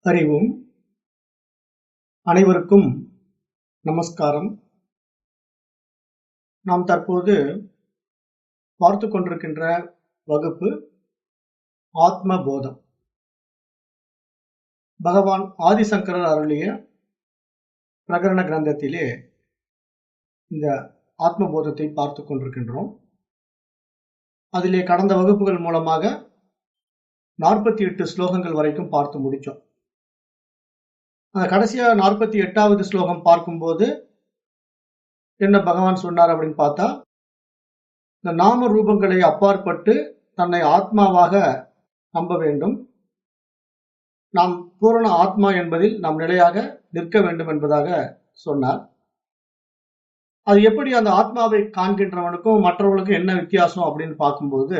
அறிவும் அனைவருக்கும் நமஸ்காரம். நாம் தற்போது பார்த்து கொண்டிருக்கின்ற வகுப்பு ஆத்ம போதம். பகவான் ஆதிசங்கரர் அருளிய பிரகரண கிரந்தத்திலே இந்த ஆத்ம போதத்தை பார்த்து கொண்டிருக்கின்றோம். அதிலே கடந்த வகுப்புகள் மூலமாக 48 ஸ்லோகங்கள் வரைக்கும் பார்த்து முடித்தோம். கடைசியா 48வது ஸ்லோகம் பார்க்கும்போது என்ன பகவான் சொன்னார் அப்படின்னு பார்த்தா, இந்த நாம ரூபங்களை அப்பாற்பட்டு தன்னை ஆத்மாவாக நம்ப வேண்டும், நாம் பூரண ஆத்மா என்பதில் நாம் நிலையாக நிற்க வேண்டும் என்பதாக சொன்னார். அது எப்படி அந்த ஆத்மாவை காண்கின்றவனுக்கும் மற்றவர்களுக்கும் என்ன வித்தியாசம் அப்படின்னு பார்க்கும்போது,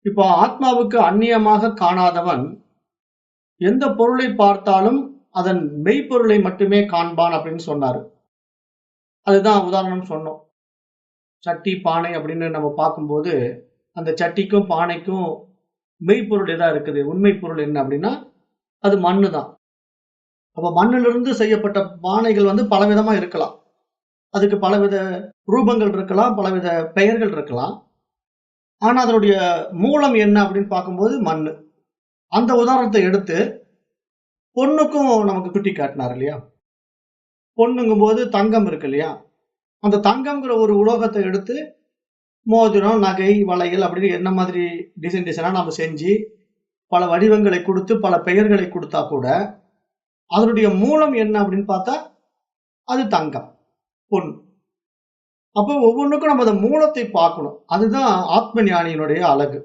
இப்போ ஆத்மாவுக்கு அந்நியமாக காணாதவன் எந்த பொருளை பார்த்தாலும் அதன் மெய்ப்பொருளை மட்டுமே காண்பான் அப்படின்னு சொன்னாரு. அதுதான் உதாரணம் சொன்னோம். சட்டி பானை அப்படின்னு நம்ம பார்க்கும்போது அந்த சட்டிக்கும் பானைக்கும் மெய்ப்பொருள் எதா இருக்குது, உண்மை பொருள் என்ன அப்படின்னா அது மண்ணு தான். அப்ப மண்ணிலிருந்து செய்யப்பட்ட பானைகள் பலவிதமா இருக்கலாம், அதுக்கு பலவித ரூபங்கள் இருக்கலாம், பலவித பெயர்கள் இருக்கலாம். ஆனா அதனுடைய மூலம் என்ன அப்படின்னு பார்க்கும்போது மண்ணு. அந்த உதாரணத்தை எடுத்து பொண்ணுக்கும் நமக்கு சுட்டி காட்டினார் இல்லையா. பொண்ணுங்கும் போது தங்கம் இருக்கு இல்லையா, அந்த தங்கம்ங்கிற ஒரு உலோகத்தை எடுத்து மோதிரம், நகை, வளையல் அப்படின்னு என்ன மாதிரி டிசைனா நம்ம செஞ்சு பல வடிவங்களை கொடுத்து பல பெயர்களை கொடுத்தா கூட அதனுடைய மூலம் என்ன அப்படின்னு பார்த்தா அது தங்கம், பொன். அப்போ ஒவ்வொன்றுக்கும் நம்ம அந்த மூலத்தை பார்க்கணும். அதுதான் ஆத்ம ஞானியினுடைய அழகு.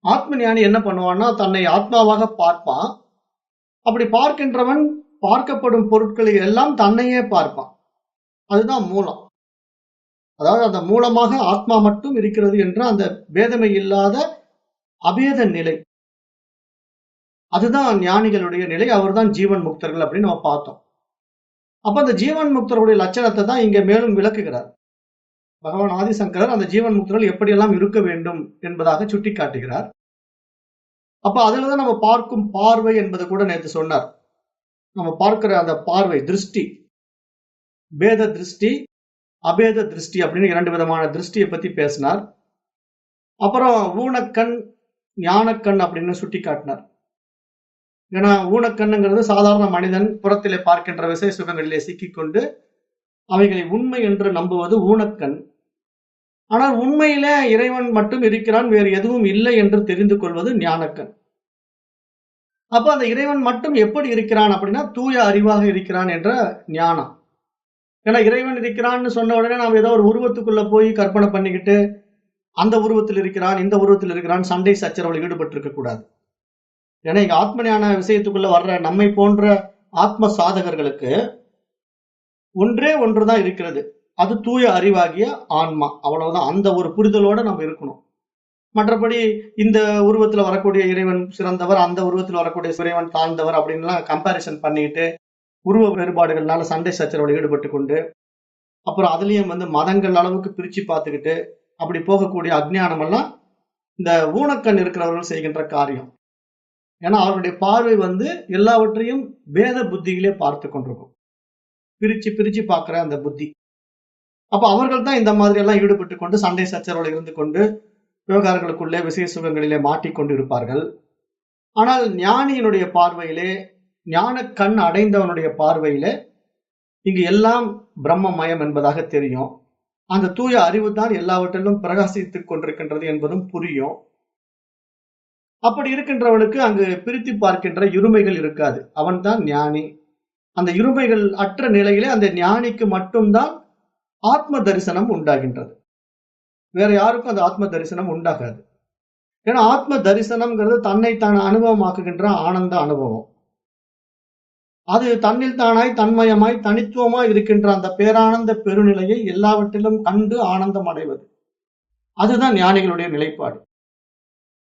ஆத்ம ஞானி என்ன பண்ணுவான்னா தன்னை ஆத்மாவாக பார்ப்பான். அப்படி பார்க்கின்றவன் பார்க்கப்படும் பொருட்களை எல்லாம் தன்னையே பார்ப்பான். அதுதான் மூலம். அதாவது அந்த மூலமாக ஆத்மா மட்டும் இருக்கிறது என்ற அந்த பேதமை இல்லாத அபேத நிலை, அதுதான் ஞானிகளுடைய நிலை. அவர்தான் ஜீவன் முக்தர்கள் அப்படின்னு நம்ம பார்த்தோம். அப்ப அந்த ஜீவன் முக்தருடைய லட்சணத்தை தான் இங்க மேலும் விளக்குகிறார் பகவான் ஆதிசங்கரர். அந்த ஜீவன் முக்தர்கள் எப்படியெல்லாம் இருக்க வேண்டும் என்பதாக சுட்டி காட்டுகிறார். அப்ப அதுலதான் நம்ம பார்க்கும் பார்வை என்பது கூட நேற்று சொன்னார். நம்ம பார்க்கிற அந்த பார்வை திருஷ்டி, பேத திருஷ்டி, அபேத திருஷ்டி அப்படின்னு 2 விதமான திருஷ்டியை பத்தி பேசினார். அப்புறம் ஊனக்கண், ஞானக்கண் அப்படின்னு சுட்டி காட்டினார். ஏன்னா ஊனக்கண்ணுங்கிறது சாதாரண மனிதன் புறத்திலே பார்க்கின்ற விசை சுகங்களிலே சிக்கிக்கொண்டு அவைகளை உண்மை என்று நம்புவது ஊனக்கண். ஆனால் உண்மையில இறைவன் மட்டும் இருக்கிறான், வேறு எதுவும் இல்லை என்று தெரிந்து கொள்வது ஞானக்கண். அப்ப அந்த இறைவன் மட்டும் எப்படி இருக்கிறான் அப்படின்னா தூய அறிவாக இருக்கிறான் என்ற ஞானம். ஏன்னா இறைவன் இருக்கிறான்னு சொன்ன உடனே நாம் ஏதோ ஒரு உருவத்துக்குள்ள போய் கற்பனை பண்ணிக்கிட்டு அந்த உருவத்தில் இருக்கிறான், இந்த உருவத்தில் இருக்கிறான், சண்டை சச்சரவில் ஈடுபட்டு இருக்க கூடாது. ஏன்னா இங்க ஆத்ம ஞான விஷயத்துக்குள்ள வர்ற நம்மை போன்ற ஆத்ம சாதகர்களுக்கு ஒன்றே ஒன்றுதான் இருக்கிறது, அது தூய அறிவாகிய ஆன்மா. அவ்வளவுதான். அந்த ஒரு புரிதலோட நம்ம இருக்கணும். மற்றபடி இந்த உருவத்துல வரக்கூடிய இறைவன் சிறந்தவர், அந்த உருவத்தில் வரக்கூடிய இறைவன் தாழ்ந்தவர் அப்படின்லாம் கம்பாரிசன் பண்ணிட்டு உருவ வேறுபாடுகள்னால சண்டை சச்சரவில் ஈடுபட்டு கொண்டு அப்புறம் அதுலயும் மதங்கள் அளவுக்கு பிரிச்சு பார்த்துக்கிட்டு அப்படி போகக்கூடிய அஜ்ஞானம் எல்லாம் இந்த ஊனக்கண் இருக்கிறவர்கள் செய்கின்ற காரியம். ஏன்னா அவருடைய பார்வை எல்லாவற்றையும் வேத புத்திகளே பார்த்து கொண்டிருக்கும், பிரிச்சு பிரிச்சு பார்க்கிற அந்த புத்தி. அப்ப அவர்கள் தான் இந்த மாதிரி எல்லாம் ஈடுபட்டு கொண்டு சண்டை சச்சரவில் இருந்து கொண்டு விவகாரங்களுக்குள்ளே விசேஷ சுகங்களிலே மாட்டிக்கொண்டு இருப்பார்கள். ஆனால் ஞானியினுடைய பார்வையிலே, ஞான கண் அடைந்தவனுடைய பார்வையிலே இங்கு எல்லாம் பிரம்மமயம் என்பதாக தெரியும். அந்த தூய அறிவு தான் எல்லாவற்றிலும் பிரகாசித்துக் கொண்டிருக்கின்றது என்பதும் புரியும். அப்படி இருக்கின்றவனுக்கு அங்கு பிரித்து பார்க்கின்ற இருமைகள் இருக்காது. அவன் தான் ஞானி. அந்த இருமைகள் அற்ற நிலையிலே அந்த ஞானிக்கு மட்டும்தான் ஆத்ம தரிசனம் உண்டாகின்றது. வேற யாருக்கும் அந்த ஆத்ம தரிசனம் உண்டாகாது. ஏன்னா ஆத்ம தரிசனம்ங்கிறது தன்னை தான் அனுபவமாக்குகின்ற ஆனந்த அனுபவம். அது தன்னில் தானாய் தன்மயமாய் தனித்துவமாய் இருக்கின்ற அந்த பேரானந்த பெருநிலையை எல்லாவற்றிலும் கண்டு ஆனந்தம் அடைவது, அதுதான் ஞானிகளுடைய நிலைப்பாடு.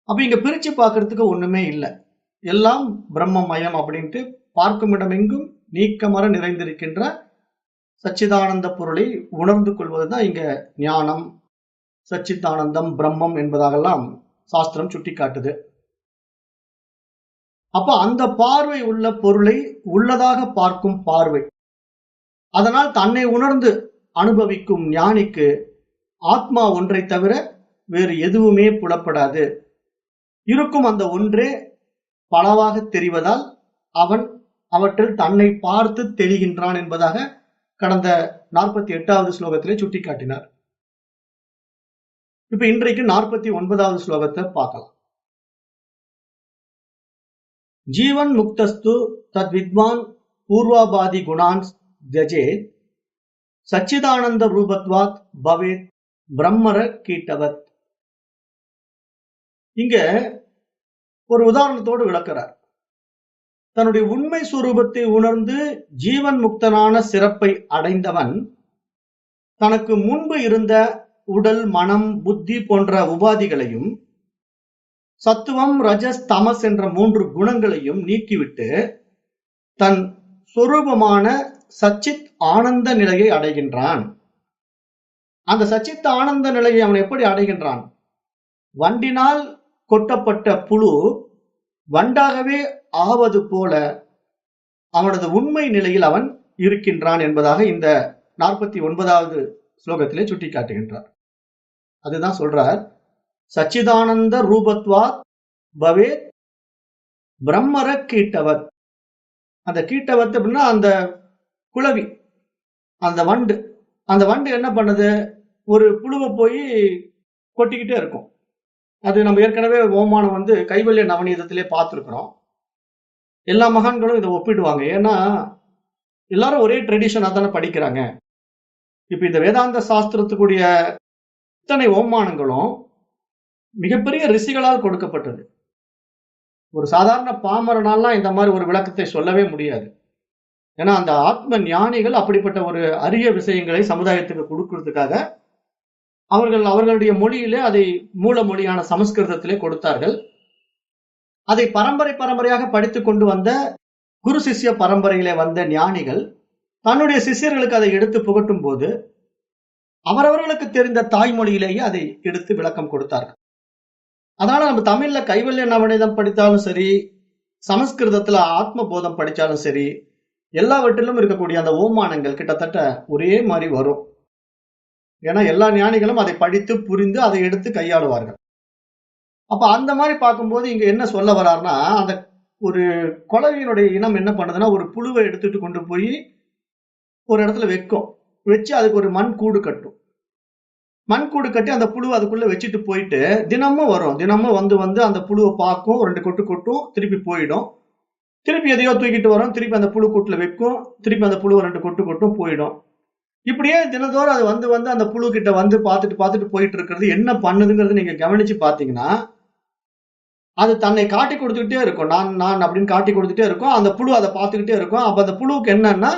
அப்ப இங்க பிரிச்சு பார்க்கறதுக்கு ஒண்ணுமே இல்லை, எல்லாம் பிரம்மமயம் அப்படின்ட்டு பார்க்கும் இடமெங்கும் நீக்கமர நிறைந்திருக்கின்ற சச்சிதானந்த பொருளை உணர்ந்து கொள்வதுதான் இங்க ஞானம், சச்சித்தானந்தம், பிரம்மம் என்பதாகலாம் சாஸ்திரம் சுட்டி காட்டுது. அப்ப அந்த பார்வை உள்ள பொருளை உள்ளதாக பார்க்கும் பார்வை. அதனால் தன்னை உணர்ந்து அனுபவிக்கும் ஞானிக்கு ஆத்மா ஒன்றை தவிர வேறு எதுவுமே புலப்படாது. இருக்கும் அந்த ஒன்றே பலவாக தெரிவதால் அவன் அவற்றில் தன்னை பார்த்து தெளிகின்றான் என்பதாக கடந்த 48வது ஸ்லோகத்திலே சுட்டிக்காட்டினார். இப்ப இன்றைக்கு 49வது ஸ்லோகத்தை பார்க்கலாம். ஜீவன் முக்தஸ்து தத் வித்வான் பூர்வாபாதி குணான் ஜஜே சச்சிதானந்த ரூபத்வாத் பவேத் பிரம்மர கீட்டவத். இங்க ஒரு உதாரணத்தோடு விளக்கிறார். தன்னுடைய உண்மை சுரூபத்தை உணர்ந்து ஜீவன் முக்தனான சிறப்பை அடைந்தவன் தனக்கு முன்பு இருந்த உடல், மனம், புத்தி போன்ற உபாதிகளையும் சத்துவம், ரஜஸ், தமஸ் என்ற 3 குணங்களையும் நீக்கிவிட்டு தன் சொரூபமான சச்சித் ஆனந்த நிலையை அடைகின்றான். அந்த சச்சித் ஆனந்த நிலையை அவன் எப்படி அடைகின்றான்? வண்டினால் கொட்டப்பட்ட புழு வண்டாகவே ஆவது போல அவனது உண்மை நிலையில் அவன் இருக்கின்றான் என்பதாக இந்த 49வது ஸ்லோகத்திலே சுட்டி காட்டுகின்றார். அதுதான் சொல்றார், சச்சிதானந்த ரூபத்வாத் பவேத் பிரம்மர கீட்டவத். அந்த கீட்டவத் அப்படின்னா அந்த குளவி, அந்த வண்டு. அந்த வண்டு என்ன பண்ணுது? ஒரு புழுவை போய் கொட்டிக்கிட்டே இருக்கும். அது நம்ம ஏற்கனவே ஓமானம் கைவல்ய நவநீதத்திலே பார்த்துருக்கிறோம். எல்லா மகான்களும் இதை ஒப்பிடுவாங்க. ஏன்னா எல்லாரும் ஒரே ட்ரெடிஷனா தானே படிக்கிறாங்க. இப்ப இந்த வேதாந்த சாஸ்திரத்துக்குரிய இத்தனை ஓமானங்களும் மிகப்பெரிய ரிஷிகளால் கொடுக்கப்பட்டது. ஒரு சாதாரண பாமரனாலாம் இந்த மாதிரி ஒரு விளக்கத்தை சொல்லவே முடியாது. ஏன்னா அந்த ஆத்ம ஞானிகள் அப்படிப்பட்ட ஒரு அரிய விஷயங்களை சமுதாயத்துக்கு கொடுக்கறதுக்காக அவர்களுடைய மொழியிலே அதை மூல மொழியான சமஸ்கிருதத்திலே கொடுத்தார்கள். அதை பரம்பரையாக படித்துக் கொண்டு வந்த குரு சிஷ்ய பரம்பரையிலே வந்த ஞானிகள் தன்னுடைய சிஷ்யர்களுக்கு அதை எடுத்து புகட்டும் போது அவரவர்களுக்கு தெரிந்த தாய்மொழியிலேயே அதை எடுத்து விளக்கம் கொடுத்தார்கள். அதனால நம்ம தமிழ்ல கைவல்ய நவநீதம் படித்தாலும் சரி, சமஸ்கிருதத்துல ஆத்ம போதம் படித்தாலும் சரி, எல்லாவற்றிலும் இருக்கக்கூடிய அந்த ஓமானங்கள் கிட்டத்தட்ட ஒரே மாதிரி வரும். ஏன்னா எல்லா ஞானிகளும் அதை படித்து புரிந்து அதை எடுத்து கையாளுவார்கள். அப்ப அந்த மாதிரி பார்க்கும்போது இங்க என்ன சொல்ல வர்றாருன்னா, அந்த ஒரு குளவியினுடைய இனம் என்ன பண்ணுதுன்னா, ஒரு புழுவை எடுத்துட்டு கொண்டு போய் ஒரு இடத்துல வைக்கும். வச்சு அதுக்கு ஒரு மண் கூடு கட்டும். மண் கூடு கட்டி அந்த புழுவை அதுக்குள்ள வச்சுட்டு போயிட்டு தினமும் வரும். தினமும் வந்து அந்த புழுவை பார்க்கும், 2 கொட்டு கொட்டும், திருப்பி போயிடும். திருப்பி எதையோ தூக்கிட்டு வரும், திருப்பி அந்த புழு கூட்டுல வைக்கும், திருப்பி அந்த புழுவை 2 கொட்டு கொட்டும், போயிடும். இப்படியே தினந்தோறும் அது வந்து அந்த புழு கிட்ட வந்து பார்த்துட்டு போயிட்டு இருக்கிறது என்ன பண்ணுதுங்கிறது நீங்க கவனிச்சு பாத்தீங்கன்னா, அது தன்னை காட்டி கொடுத்துக்கிட்டே இருக்கும். நான் அப்படின்னு காட்டி கொடுத்துட்டே இருக்கும். அந்த புழு அதை பார்த்துக்கிட்டே இருக்கும். அப்ப அந்த புழுவுக்கு என்னன்னா,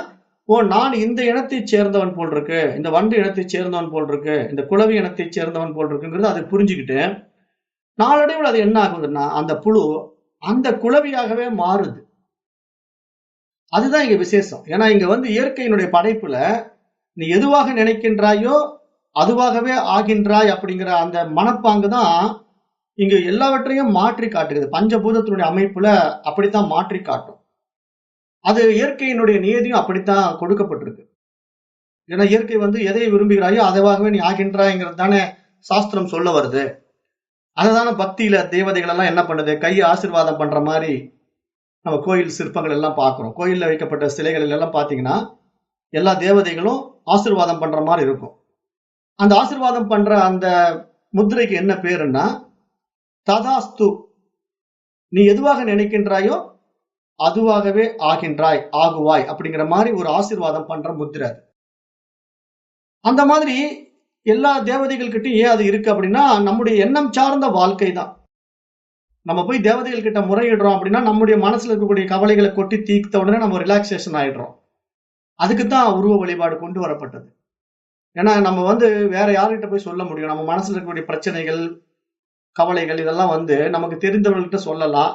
நான் இந்த இனத்தை சேர்ந்தவன் போல் இருக்கு, இந்த வண்டு இனத்தை சேர்ந்தவன் போல் இருக்கு, இந்த குளவி இனத்தை சேர்ந்தவன் போல் இருக்குங்கிறது அதை புரிஞ்சுக்கிட்டு நாளடைவில் அது என்ன ஆகுதுன்னா, அந்த புழு அந்த குளவியாகவே மாறுது. அதுதான் இங்க விசேஷம். ஏன்னா இங்க இயற்கையினுடைய படைப்புல நீ எதுவாக நினைக்கின்றாயோ அதுவாகவே ஆகின்றாய் அப்படிங்கிற அந்த மனப்பாங்கு தான் இங்க எல்லாவற்றையும் மாற்றி காட்டுகிறது. பஞ்சபூதத்தினுடைய அமைப்புல அப்படித்தான் மாற்றி காட்டும். அது இயற்கையினுடைய நியதியும் அப்படித்தான் கொடுக்கப்பட்டிருக்கு. ஏன்னா இயற்கை எதை விரும்புகிறாயோ அதுவாகவே நீ ஆகின்றாய்ங்கிறது தானே சாஸ்திரம் சொல்ல வருது. அதுதானே பக்தியில தேவதைகள் எல்லாம் என்ன பண்ணுது, கையை ஆசீர்வாதம் பண்ற மாதிரி நம்ம கோயில் சிற்பங்கள் எல்லாம் பார்க்கிறோம். கோயில்ல வைக்கப்பட்ட சிலைகள் எல்லாம் பாத்தீங்கன்னா எல்லா தேவதைகளும் ஆசீர்வாதம் பண்ற மாதிரி இருக்கும். அந்த ஆசீர்வாதம் பண்ற அந்த முத்திரைக்கு என்ன பேருன்னா ததாஸ்து. நீ எதுவாக நினைக்கின்றாயோ அதுவாகவே ஆகின்றாய், ஆகுவாய் அப்படிங்கிற மாதிரி ஒரு ஆசீர்வாதம் பண்ற முத்திரை. அந்த மாதிரி எல்லா தேவதைகள் கிட்டையும் ஏன் அது இருக்கு அப்படின்னா, நம்முடைய எண்ணம் சார்ந்த வாழ்க்கை தான். நம்ம போய் தேவதைகள் கிட்ட முறையிடுறோம் அப்படின்னா நம்முடைய மனசுல இருக்கக்கூடிய கவலைகளை கொட்டி தீர்த்த உடனே நம்ம ரிலாக்ஸேஷன் ஆயிடுறோம். அதுக்குத்தான் உருவ வழிபாடு கொண்டு வரப்பட்டது. ஏன்னா நம்ம வேற யார்கிட்ட போய் சொல்ல முடியும்? நம்ம மனசுல இருக்கக்கூடிய பிரச்சனைகள், கவலைகள் இதெல்லாம் நமக்கு தெரிந்தவர்கள்ட்ட சொல்லலாம்.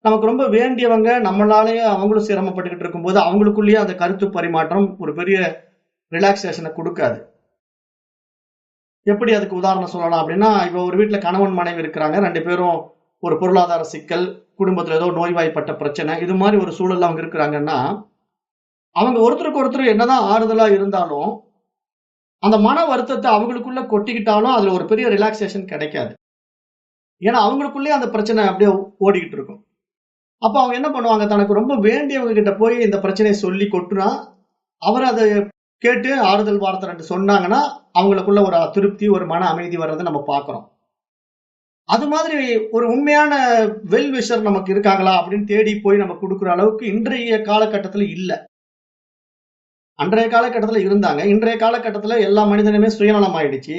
நமக்கு ரொம்ப வேண்டியவங்க நம்மளாலேயே அவங்களும் சிரமப்பட்டுக்கிட்டு இருக்கும்போது அவங்களுக்குள்ளேயே அந்த கருத்து பரிமாற்றம் ஒரு பெரிய ரிலாக்ஸேஷனை கொடுக்காது. எப்படி அதுக்கு உதாரணம் சொல்லலாம் அப்படின்னா, இப்போ ஒரு வீட்டுல கணவன் மனைவி இருக்கிறாங்க, 2 பேரும் ஒரு பொருளாதார சிக்கல், குடும்பத்துல ஏதோ நோய்வாய்ப்பட்ட பிரச்சனை, இது மாதிரி ஒரு சூழல்ல அவங்க இருக்கிறாங்கன்னா, அவங்க ஒருத்தருக்கு ஒருத்தர் என்னதான் ஆறுதலா இருந்தாலும், அந்த மன வருத்தத்தை அவங்களுக்குள்ள கொட்டிக்கிட்டாலும் அதுல ஒரு பெரிய ரிலாக்சேஷன் கிடைக்காது. ஏன்னா அவங்களுக்குள்ளேயே அந்த பிரச்சனை அப்படியே ஓடிக்கிட்டு இருக்கும். அப்ப அவங்க என்ன பண்ணுவாங்க, தனக்கு ரொம்ப வேண்டியவங்க கிட்ட போய் இந்த பிரச்சனையை சொல்லி கொட்டுனா, அவர் அதை கேட்டு ஆறுதல் வார்த்தை 2 சொன்னாங்கன்னா, அவங்களுக்குள்ள ஒரு திருப்தி, ஒரு மன அமைதி வர்றதை நம்ம பார்க்கிறோம். அது மாதிரி ஒரு உண்மையான வெல் விஷர் நமக்கு இருக்காங்களா அப்படின்னு தேடி போய் நம்ம குடுக்குற அளவுக்கு இன்றைய காலகட்டத்துல இல்ல. அன்றைய காலகட்டத்துல இருந்தாங்க. இன்றைய காலகட்டத்துல எல்லா மனிதனுமே சுயநலம் ஆயிடுச்சு.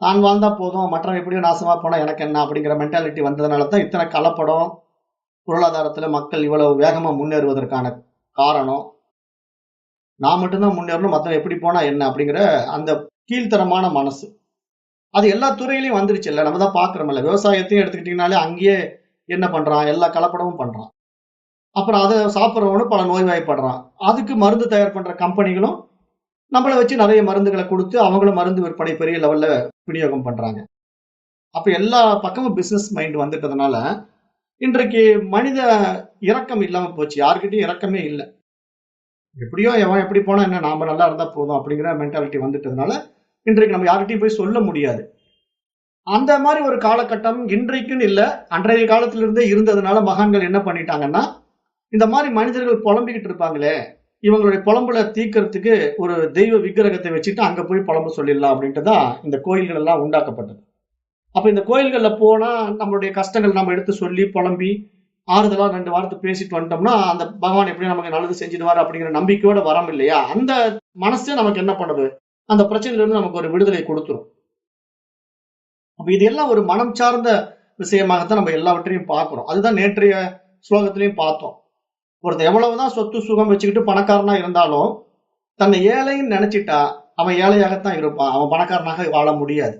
தான் வாழ்ந்தா போதும், மற்றவன் எப்படியோ நாசமா போனா எனக்கு என்ன அப்படிங்கிற மென்டாலிட்டி வந்ததுனால தான் இத்தனை கலப்படம், பொருளாதாரத்துல மக்கள் இவ்வளவு வேகமா முன்னேறுவதற்கான காரணம். நான் மட்டும் தான் முன்னேறணும், மத்தவன் எப்படி போனா என்ன அப்படிங்கிற அந்த கீழ்த்தரமான மனசு. அது எல்லா துறையிலயும் வந்துருச்சுல்ல. நம்ம தான் பார்க்கிறோம்ல. விவசாயத்தையும் எடுத்துக்கிட்டீங்கனாலே அங்கேயே என்ன பண்றான்? எல்லா கலப்படமும் பண்றான். அப்புறம் அத சாப்பிடுறவனும் பல நோய்வாய்ப்படுறான். அதுக்கு மருந்து தயார் பண்ற கம்பெனிகளும் நம்மள வச்சு நெறைய மருந்துகள குடுத்து, அவங்களும் மருந்து விற்பனை பெரிய லெவல்ல விநியோகம் பண்றாங்க. அப்ப எல்லா பக்கமும் பிசினஸ் மைண்ட் வந்துட்டதுனால, இன்றைக்கு மனித இரக்கம் இல்லாம போச்சு. யார்கிட்டயும் இரக்கமே இல்ல. எப்படியோ எவன் எப்படி போனா என்ன? நாம நல்லா இருந்தா போதும் அப்படிங்கிற மென்டாலிட்டி வந்துட்டதுனால, இன்றைக்கு நம்ம யார்கிட்டயும் போய் சொல்ல முடியாது. அந்த மாரி ஒரு காலகட்டம் இன்றைக்குன்னு இல்ல, அன்றைய காலத்திலிருந்தே இருந்ததுனால மகான்கள் என்ன பண்ணிட்டாங்கன்னா, இந்த மாரி மனிதர்கள் புலம்பிக்கிட்டு இருப்பாங்களே, இவங்களுடைய புலம்பல தீர்க்கறதுக்கு ஒரு தெய்வ விக்கிரகத்தை வச்சுட்டு அங்க போய் புலம்ப சொல்லிடலாம் அப்படின்ட்டு தான் இந்த கோயில்கள் எல்லாம் உண்டாக்கப்பட்டது. அப்ப இந்த கோயில்கள்ல போனா நம்மளுடைய கஷ்டங்கள் நம்ம எடுத்து சொல்லி புலம்பி ஆறுதலா 2 வார்த்தை பேசிட்டு வந்துட்டோம்னா, அந்த பகவான் எப்படியும் நமக்கு நல்லது செஞ்சுடுவாரு அப்படிங்கிற நம்பிக்கையோட வரோம் இல்லையா? அந்த மனசே நமக்கு என்ன பண்ணுது? அந்த பிரச்சனையிலிருந்து நமக்கு ஒரு விடுதலை குடுத்துரும். அப்ப இது எல்லாம் ஒரு மனம் சார்ந்த விஷயமாகத்தான் நம்ம எல்லாவற்றையும் பார்க்கிறோம். அதுதான் நேற்றைய ஸ்லோகத்திலையும் பார்த்தோம். ஒருத்தன் எவ்வளவுதான் சொத்து சுகம் வச்சுக்கிட்டு பணக்காரனா இருந்தாலும், தன்னை ஏழைன்னு நினைச்சிட்டா, அவன் ஏழையாகத்தான் இருப்பான். அவன் பணக்காரனாக வாழ முடியாது.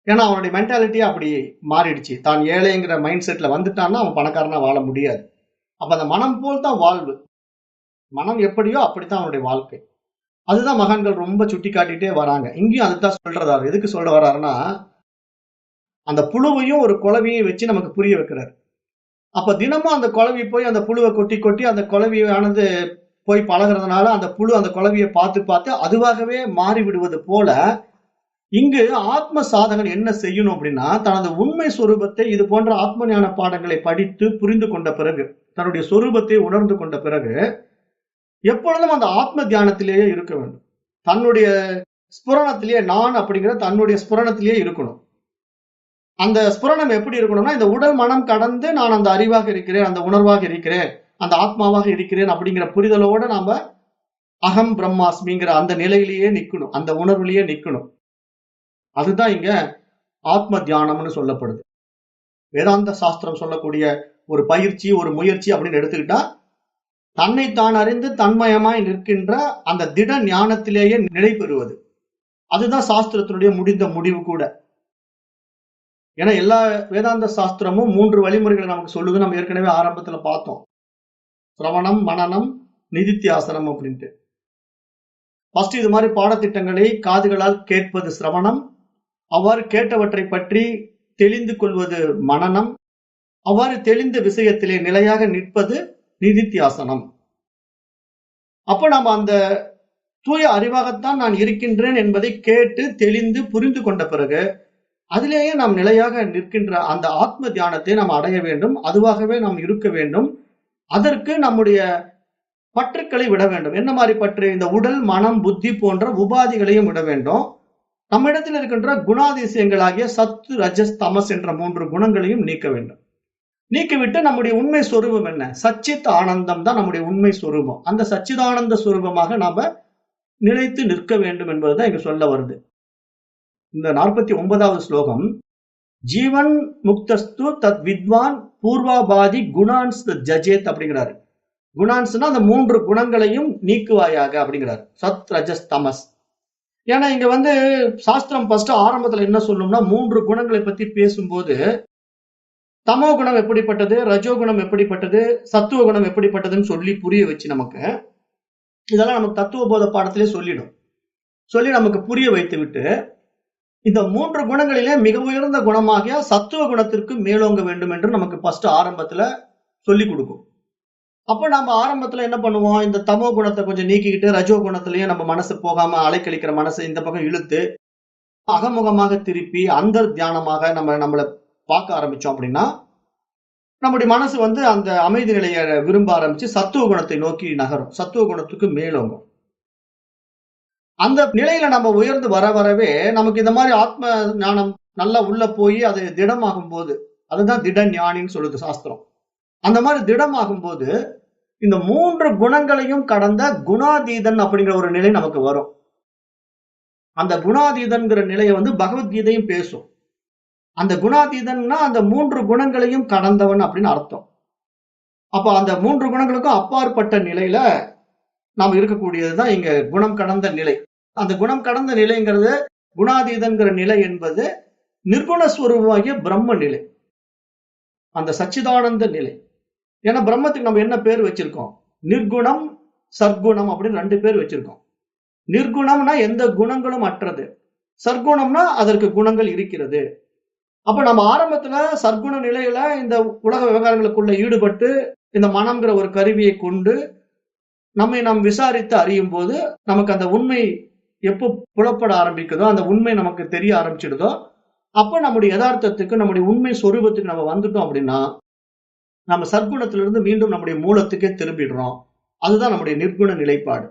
ஏன்னா அவனுடைய மென்டாலிட்டியே அப்படி மாறிடுச்சு. தான் ஏழைங்கிற மைண்ட் செட்ல வந்துட்டான்னா, அவன் பணக்காரனா வாழ முடியாது. அப்ப அந்த மனம் போல் தான் வாழ்வு. மனம் எப்படியோ அப்படித்தான் அவனுடைய வாழ்க்கை. அதுதான் மகான்கள் ரொம்ப சுட்டிக்காட்டிட்டே வராங்க. இங்கேயும் அதுதான் சொல்றாரு. எதுக்கு சொல்ல வர்றாருன்னா, அந்த புழுவையும் ஒரு குளவியையும் வச்சு நமக்கு புரிய வைக்கிறாரு. அப்ப தினமும் அந்த குளவி போய் அந்த புழுவ கொட்டி, கொட்டி அந்த குளவியானது போய் பழகுறதுனால, அந்த புழு அந்த குளவிய பார்த்து, பார்த்து அதுவாகவே மாறி விடுவது போல, இங்கு ஆத்ம சாதகன் என்ன செய்யணும் அப்படின்னா, தனது உண்மை சொரூபத்தை இது போன்ற ஆத்ம ஞான பாடங்களை படித்து புரிந்து கொண்ட பிறகு, தன்னுடைய சொரூபத்தை உணர்ந்து கொண்ட பிறகு, எப்பொழுதும் அந்த ஆத்ம தியானத்திலேயே இருக்க வேண்டும். தன்னுடைய ஸ்புரணத்திலேயே நான் அப்படிங்கிற தன்னுடைய ஸ்புரணத்திலேயே இருக்கணும். அந்த ஸ்புரணம் எப்படி இருக்கணும்னா, இந்த உடல் மனம் கடந்து நான் அந்த அறிவாக இருக்கிறேன், அந்த உணர்வாக இருக்கிறேன், அந்த ஆத்மாவாக இருக்கிறேன் அப்படிங்கிற புரிதலோட நாம அகம் பிரம்மாஸ்மிங்கிற அந்த நிலையிலேயே நிக்கணும். அந்த உணர்விலேயே நிக்கணும். அதுதான் இங்க ஆத்ம தியானம்னு சொல்லப்படுது. வேதாந்த சாஸ்திரம் சொல்லக்கூடிய ஒரு பயிற்சி, ஒரு முயற்சி அப்படின்னு எடுத்துக்கிட்டா, தன்னை தான் அறிந்து தன்மயமாய் நிற்கின்ற அந்த திட ஞானத்திலேயே நிலை பெறுவது. அதுதான் சாஸ்திரத்தினுடைய முடிந்த முடிவு கூட. ஏன்னா எல்லா வேதாந்த சாஸ்திரமும் 3 வழிமுறைகளை நமக்கு சொல்லுது. நம்ம ஏற்கனவே ஆரம்பத்துல பார்த்தோம். சிரவணம், மனனம், நிதித்தியாசனம் அப்படின்ட்டு. ஃபர்ஸ்ட் இது மாதிரி பாடத்திட்டங்களை காதுகளால் கேட்பது சிரவணம், அவ்வாறு கேட்டவற்றை பற்றி தெளிந்து கொள்வது மனனம், அவ்வாறு தெளிந்த விஷயத்திலே நிலையாக நிற்பது நிதித்தியாசனம். அப்ப நாம அந்த தூய அறிவாகத்தான் நான் இருக்கின்றேன் என்பதை கேட்டு தெளிந்து புரிந்து கொண்ட பிறகு அதிலேயே நாம் நிலையாக நிற்கின்ற அந்த ஆத்ம தியானத்தை நாம் அடைய வேண்டும். அதுவாகவே நாம் இருக்க வேண்டும். அதற்கு நம்முடைய பற்றுக்களை விட வேண்டும். என்ன மாதிரி பற்று? இந்த உடல், மனம், புத்தி போன்ற உபாதிகளையும் விட வேண்டும். நம்மிடத்தில் இருக்கின்ற குணாதிசயங்களாகிய சத்து, ரஜஸ், தமஸ் என்ற 3 குணங்களையும் நீக்க வேண்டும். நீக்கிவிட்டு நம்முடைய உண்மை சொரூபம் என்ன? சச்சித் ஆனந்தம் தான் நம்முடைய உண்மை சொரூபம். அந்த சச்சிதானந்த சொரூபமாக நாம நிலைத்து நிற்க வேண்டும் என்பதுதான் இங்க சொல்ல வருது. இந்த 49வது ஸ்லோகம், ஜீவன் முக்தஸ்து தத் வித்வான் பூர்வாபாதி குணான்ஸ் ஜஜேத் அப்படிங்கிறாரு. குணான்ஸ்னா அந்த 3 குணங்களையும் நீக்குவாயாக அப்படிங்கிறாரு. சத், ரஜஸ், தமஸ். ஏன்னா இங்க சாஸ்திரம் ஃபர்ஸ்ட் ஆரம்பத்துல என்ன சொல்லும்னா 3 குணங்களை பத்தி பேசும்போது, தமோ குணம் எப்படிப்பட்டது, ரஜோ குணம் எப்படிப்பட்டது, சத்துவ குணம் எப்படிப்பட்டதுன்னு சொல்லி புரிய வச்சு நமக்கு இதெல்லாம் நமக்கு தத்துவ போத பாடத்திலே சொல்லிடும். சொல்லி நமக்கு புரிய வைத்து விட்டு இந்த 3 குணங்களிலே மிக உயர்ந்த குணமாகிய சத்துவ குணத்திற்கு மேலோங்க வேண்டும் என்று நமக்கு ஃபர்ஸ்ட் ஆரம்பத்துல சொல்லிக் கொடுக்கும். அப்ப நம்ம ஆரம்பத்துல என்ன பண்ணுவோம்? இந்த தமோ குணத்தை கொஞ்சம் நீக்கிக்கிட்டு ரஜோ குணத்திலேயே நம்ம மனசு போகாம அலைக்கழிக்கிற மனசு இந்த பக்கம் இழுத்து அகமுகமாக திருப்பி அந்த தியானமாக நம்மள பார்க்க ஆரம்பிச்சோம் அப்படின்னா, நம்முடைய மனசு வந்து அந்த அமைதி நிலையை விரும்ப ஆரம்பிச்சு சத்துவ குணத்தை நோக்கி நகரும். சத்துவ குணத்துக்கு மேலோங்கும். அந்த நிலையில நம்ம உயர்ந்து வரவே நமக்கு இந்த மாதிரி ஆத்ம ஞானம் நல்லா உள்ள போய் அது திடமாகும் போது, அதுதான் திட ஞானின்னு சொல்லுது சாஸ்திரம். அந்த மாதிரி திடமாகும் போது இந்த 3 குணங்களையும் கடந்த குணாதீதன் அப்படிங்கிற ஒரு நிலை நமக்கு வரும். அந்த குணாதீதன்கிற நிலையை வந்து பகவத்கீதையும் பேசும். அந்த குணாதீதன்னா அந்த 3 குணங்களையும் கடந்தவன் அப்படின்னு அர்த்தம். அப்ப அந்த 3 குணங்களுக்கும் அப்பாற்பட்ட நிலையில நாம் இருக்கக்கூடியதுதான் இங்க குணம் கடந்த நிலை. அந்த குணம் கடந்த நிலைங்கிறது குணாதீதன்கிற நிலை என்பது நிர்குணஸ்வரூபமாகிய பிரம்ம நிலை. அந்த சச்சிதானந்த நிலை. ஏன்னா பிரம்மத்துக்கு நம்ம என்ன பேர் வச்சிருக்கோம்? நிர்குணம், சர்க்குணம் அப்படின்னு 2 பேர் வச்சிருக்கோம். நிர்குணம்னா எந்த குணங்களும் அற்றது. சர்க்குணம்னா அதற்கு குணங்கள் இருக்கிறது. அப்ப நம்ம ஆரம்பத்துல சர்க்குண நிலையில இந்த உலக விவகாரங்களுக்குள்ள ஈடுபட்டு இந்த மனம்ங்கிற ஒரு கருவியை கொண்டு நம்மை நாம் விசாரித்து அறியும் போது நமக்கு அந்த உண்மை எப்போ புலப்பட ஆரம்பிக்குதோ, அந்த உண்மை நமக்கு தெரிய ஆரம்பிச்சிடுதோ, அப்ப நம்முடைய யதார்த்தத்துக்கு, நம்முடைய உண்மை சொரூபத்துக்கு நம்ம வந்துட்டோம் அப்படின்னா, நம்ம சர்க்குணத்திலிருந்து மீண்டும் நம்முடைய மூலத்துக்கே திரும்பிடுறோம். அதுதான் நம்முடைய நிர்குண நிலைப்பாடு.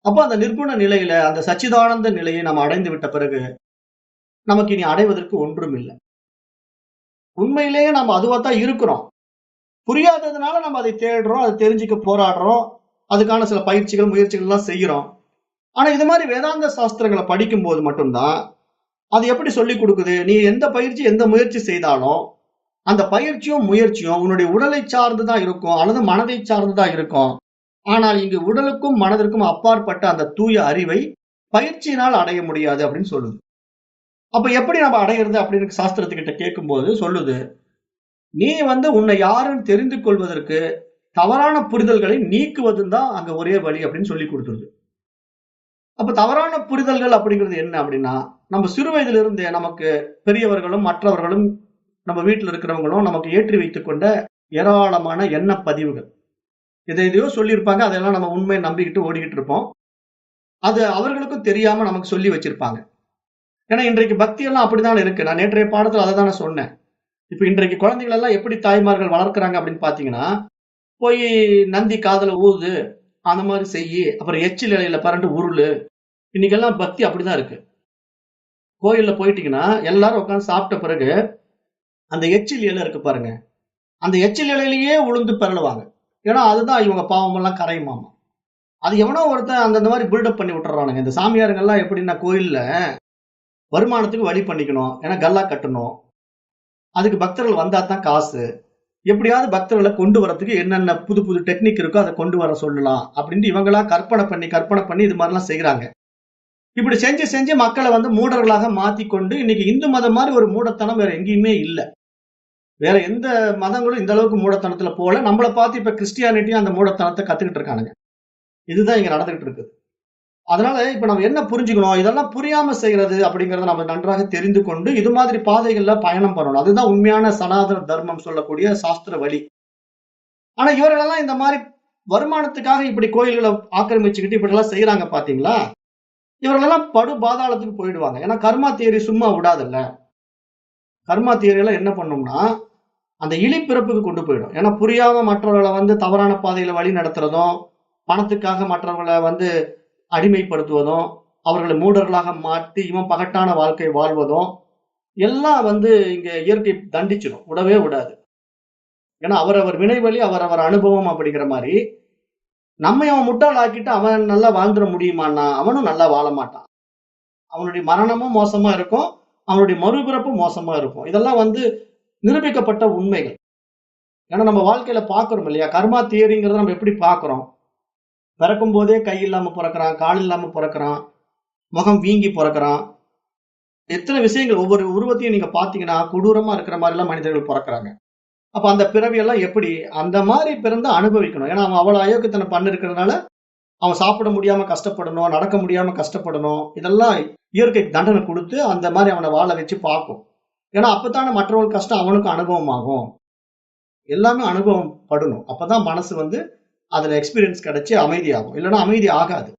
அப்ப அந்த நிர்குண நிலையில அந்த சச்சிதானந்த நிலையை நம்ம அடைந்து விட்ட பிறகு நமக்கு இனி அடைவதற்கு ஒன்றும் இல்லை. உண்மையிலேயே நம்ம அதுவாத்தான் இருக்கிறோம். புரியாததுனால நம்ம அதை தேடுறோம், அதை தெரிஞ்சுக்க போராடுறோம், அதுக்கான சில பயிற்சிகள் முயற்சிகள் எல்லாம் செய்யறோம். ஆனா இது மாதிரி வேதாந்த சாஸ்திரங்களை படிக்கும் போது மட்டும்தான் அது எப்படி சொல்லி கொடுக்குது? நீ எந்த பயிற்சி எந்த முயற்சி செய்தாலும் அந்த பயிற்சியும் முயற்சியும் உன்னுடைய உடலை சார்ந்துதான் இருக்கும் அல்லது மனதை சார்ந்துதான் இருக்கும். ஆனால் இங்கு உடலுக்கும் மனதிற்கும் அப்பாற்பட்ட அந்த தூய அறிவை பயிற்சியினால் அடைய முடியாது அப்படின்னு சொல்லுது. அப்ப எப்படி நம்ம அடையிறது அப்படின்னு சாஸ்திரத்துக்கிட்ட கேட்கும்போது சொல்லுது, நீ வந்து உன்னை யாருன்னு தெரிந்து கொள்வதற்கு தவறான புரிதல்களை நீக்குவதும் தான் அங்க ஒரே வழி அப்படின்னு சொல்லி கொடுத்துருது. அப்ப தவறான புரிதல்கள் அப்படிங்கிறது என்ன அப்படின்னா, நம்ம சிறு வயதில இருந்தே நமக்கு பெரியவர்களும் மற்றவர்களும் நம்ம வீட்டில் இருக்கிறவங்களும் நமக்கு ஏற்றி வைத்துக் கொண்ட ஏராளமான எண்ண பதிவுகள். எதையோ சொல்லியிருப்பாங்க, அதெல்லாம் நம்ம உண்மையை நம்பிக்கிட்டு ஓடிக்கிட்டு இருப்போம். அது அவர்களுக்கும் தெரியாம நமக்கு சொல்லி வச்சிருப்பாங்க. ஏன்னா இன்றைக்கு பக்தி எல்லாம் அப்படிதான் இருக்கு. நான் நேற்றைய பாடத்துல அதை தானே சொன்னேன். இப்ப இன்றைக்கு குழந்தைகள் எல்லாம் எப்படி தாய்மார்கள் வளர்க்குறாங்க அப்படின்னு பாத்தீங்கன்னா, போய் நந்தி காதுல ஊது, அந்த மாதிரி செய்யி, அப்புறம் எச்சில் இலையில பரண்டு உருளு. இன்னைக்கெல்லாம் பக்தி அப்படிதான் இருக்கு. கோயில்ல போயிட்டீங்கன்னா எல்லாரும் உட்காந்து சாப்பிட்ட பிறகு அந்த எச்சில் இலை இருக்கு பாருங்க, அந்த எச்சில் இலையிலேயே உளுந்து பெறலுவாங்க. ஏன்னா அதுதான் இவங்க பாவம் எல்லாம் கரையுமாமா. அது எவனோ ஒருத்தன் அந்த மாதிரி பில்டப் பண்ணி விட்டுறானுங்க. இந்த சாமியாருங்கெல்லாம் எப்படின்னா கோயில்ல வருமானத்துக்கு வழி பண்ணிக்கணும், ஏன்னா கல்லா கட்டணும், அதுக்கு பக்தர்கள் வந்தா தான் காசு, எப்படியாவது பக்தர்களை கொண்டு வரதுக்கு என்னென்ன புது புது டெக்னிக் இருக்கோ அதை கொண்டு வர சொல்லலாம் அப்படின்னு இவங்களா கற்பனை பண்ணி இது மாதிரிலாம் செய்யறாங்க. இப்படி செஞ்சு செஞ்சு மக்களை வந்து மூடர்களாக மாத்தி கொண்டு இன்னைக்கு இந்து மதம் மாதிரி ஒரு மூடத்தனம் வேற எங்கேயுமே இல்லை. வேற எந்த மதங்களும் இந்த அளவுக்கு மூடத்தனத்துல போல. நம்மளை பார்த்து இப்ப கிறிஸ்டியானிட்டியும் அந்த மூடத்தனத்தை கத்துக்கிட்டு இருக்கானுங்க. இதுதான் இங்க நடந்துகிட்டு இருக்குது. அதனால இப்ப நம்ம என்ன புரிஞ்சுக்கணும்? இதெல்லாம் புரியாம செய்யறது அப்படிங்கறத நம்ம நன்றாக தெரிந்து கொண்டு இது மாதிரி பாதைகள்ல பயணம் பண்ணணும். அதுதான் உண்மையான சனாதன தர்மம் சொல்லக்கூடிய சாஸ்திர வழி. ஆனா இவர்களெல்லாம் இந்த மாதிரி வருமானத்துக்காக இப்படி கோயில்களை ஆக்கிரமிச்சுக்கிட்டு இப்படி எல்லாம் செய்யறாங்க பாத்தீங்களா? இவர்களெல்லாம் படு பாதாளத்துக்கு போயிடுவாங்க. ஏன்னா கர்மா தியரி சும்மா விடாதுல்ல. கர்மா தியரி எல்லாம் என்ன பண்ணும்னா அந்த இழிப்பிறப்புக்கு கொண்டு போயிடும். ஏன்னா புரியாம மற்றவர்களை வந்து தவறான பாதையில வழி நடத்துறதும், பணத்துக்காக மற்றவர்களை வந்து அடிமைப்படுத்துவதும், அவர்களை மூடர்களாக மாற்றி இவன் பகட்டான வாழ்க்கை வாழ்வதும் எல்லாம் வந்து இங்க இயற்கை தண்டிச்சிடும், விடவே விடாது. ஏன்னா அவரவர் வினைவழி அவரவர் அனுபவம் அப்படிங்கிற மாதிரி நம்மை அவன் முட்டாள் ஆக்கிட்டு அவன் நல்லா வாழ்ந்துட முடியுமான்னா அவனும் நல்லா வாழ மாட்டான். அவனுடைய மரணமும் மோசமா இருக்கும், அவனுடைய மறுபிறப்பும் மோசமா இருக்கும். இதெல்லாம் வந்து நிரூபிக்கப்பட்ட உண்மைகள். ஏன்னா நம்ம வாழ்க்கையில பாக்குறோம் இல்லையா, கர்மா தியரிங்கிறத நம்ம எப்படி பாக்குறோம்? பிறக்கும் போதே கை இல்லாம பிறக்கிறான், கால் இல்லாம பிறக்கிறான், முகம் வீங்கி பிறக்கிறான். எத்தனை விஷயங்கள் ஒவ்வொரு உருவத்தையும் நீங்க பாத்தீங்கன்னா கொடூரமா இருக்கிற மாதிரி எல்லாம் மனிதர்கள் பிறக்கிறாங்க. அப்ப அந்த பிறவி எல்லாம் எப்படி அந்த மாதிரி பிறந்து அனுபவிக்கணும். ஏன்னா அவன் அவ்வளவு அயோக்கியத்தனை பண்ணிருக்கிறதுனால அவன் சாப்பிட முடியாம கஷ்டப்படணும், நடக்க முடியாம கஷ்டப்படணும். இதெல்லாம் இயற்கைக்கு தண்டனை கொடுத்து அந்த மாதிரி அவனை வாழ வச்சு பார்க்கும். ஏன்னா அப்பதானே மற்றவர்கள் கஷ்டம் அவனுக்கும் அனுபவம் ஆகும். எல்லாமே அனுபவம் படணும். அப்பதான் மனசு அதுல எக்ஸ்பீரியன்ஸ் கிடைச்சு அமைதியாகும். இல்லைன்னா அமைதி ஆகாது.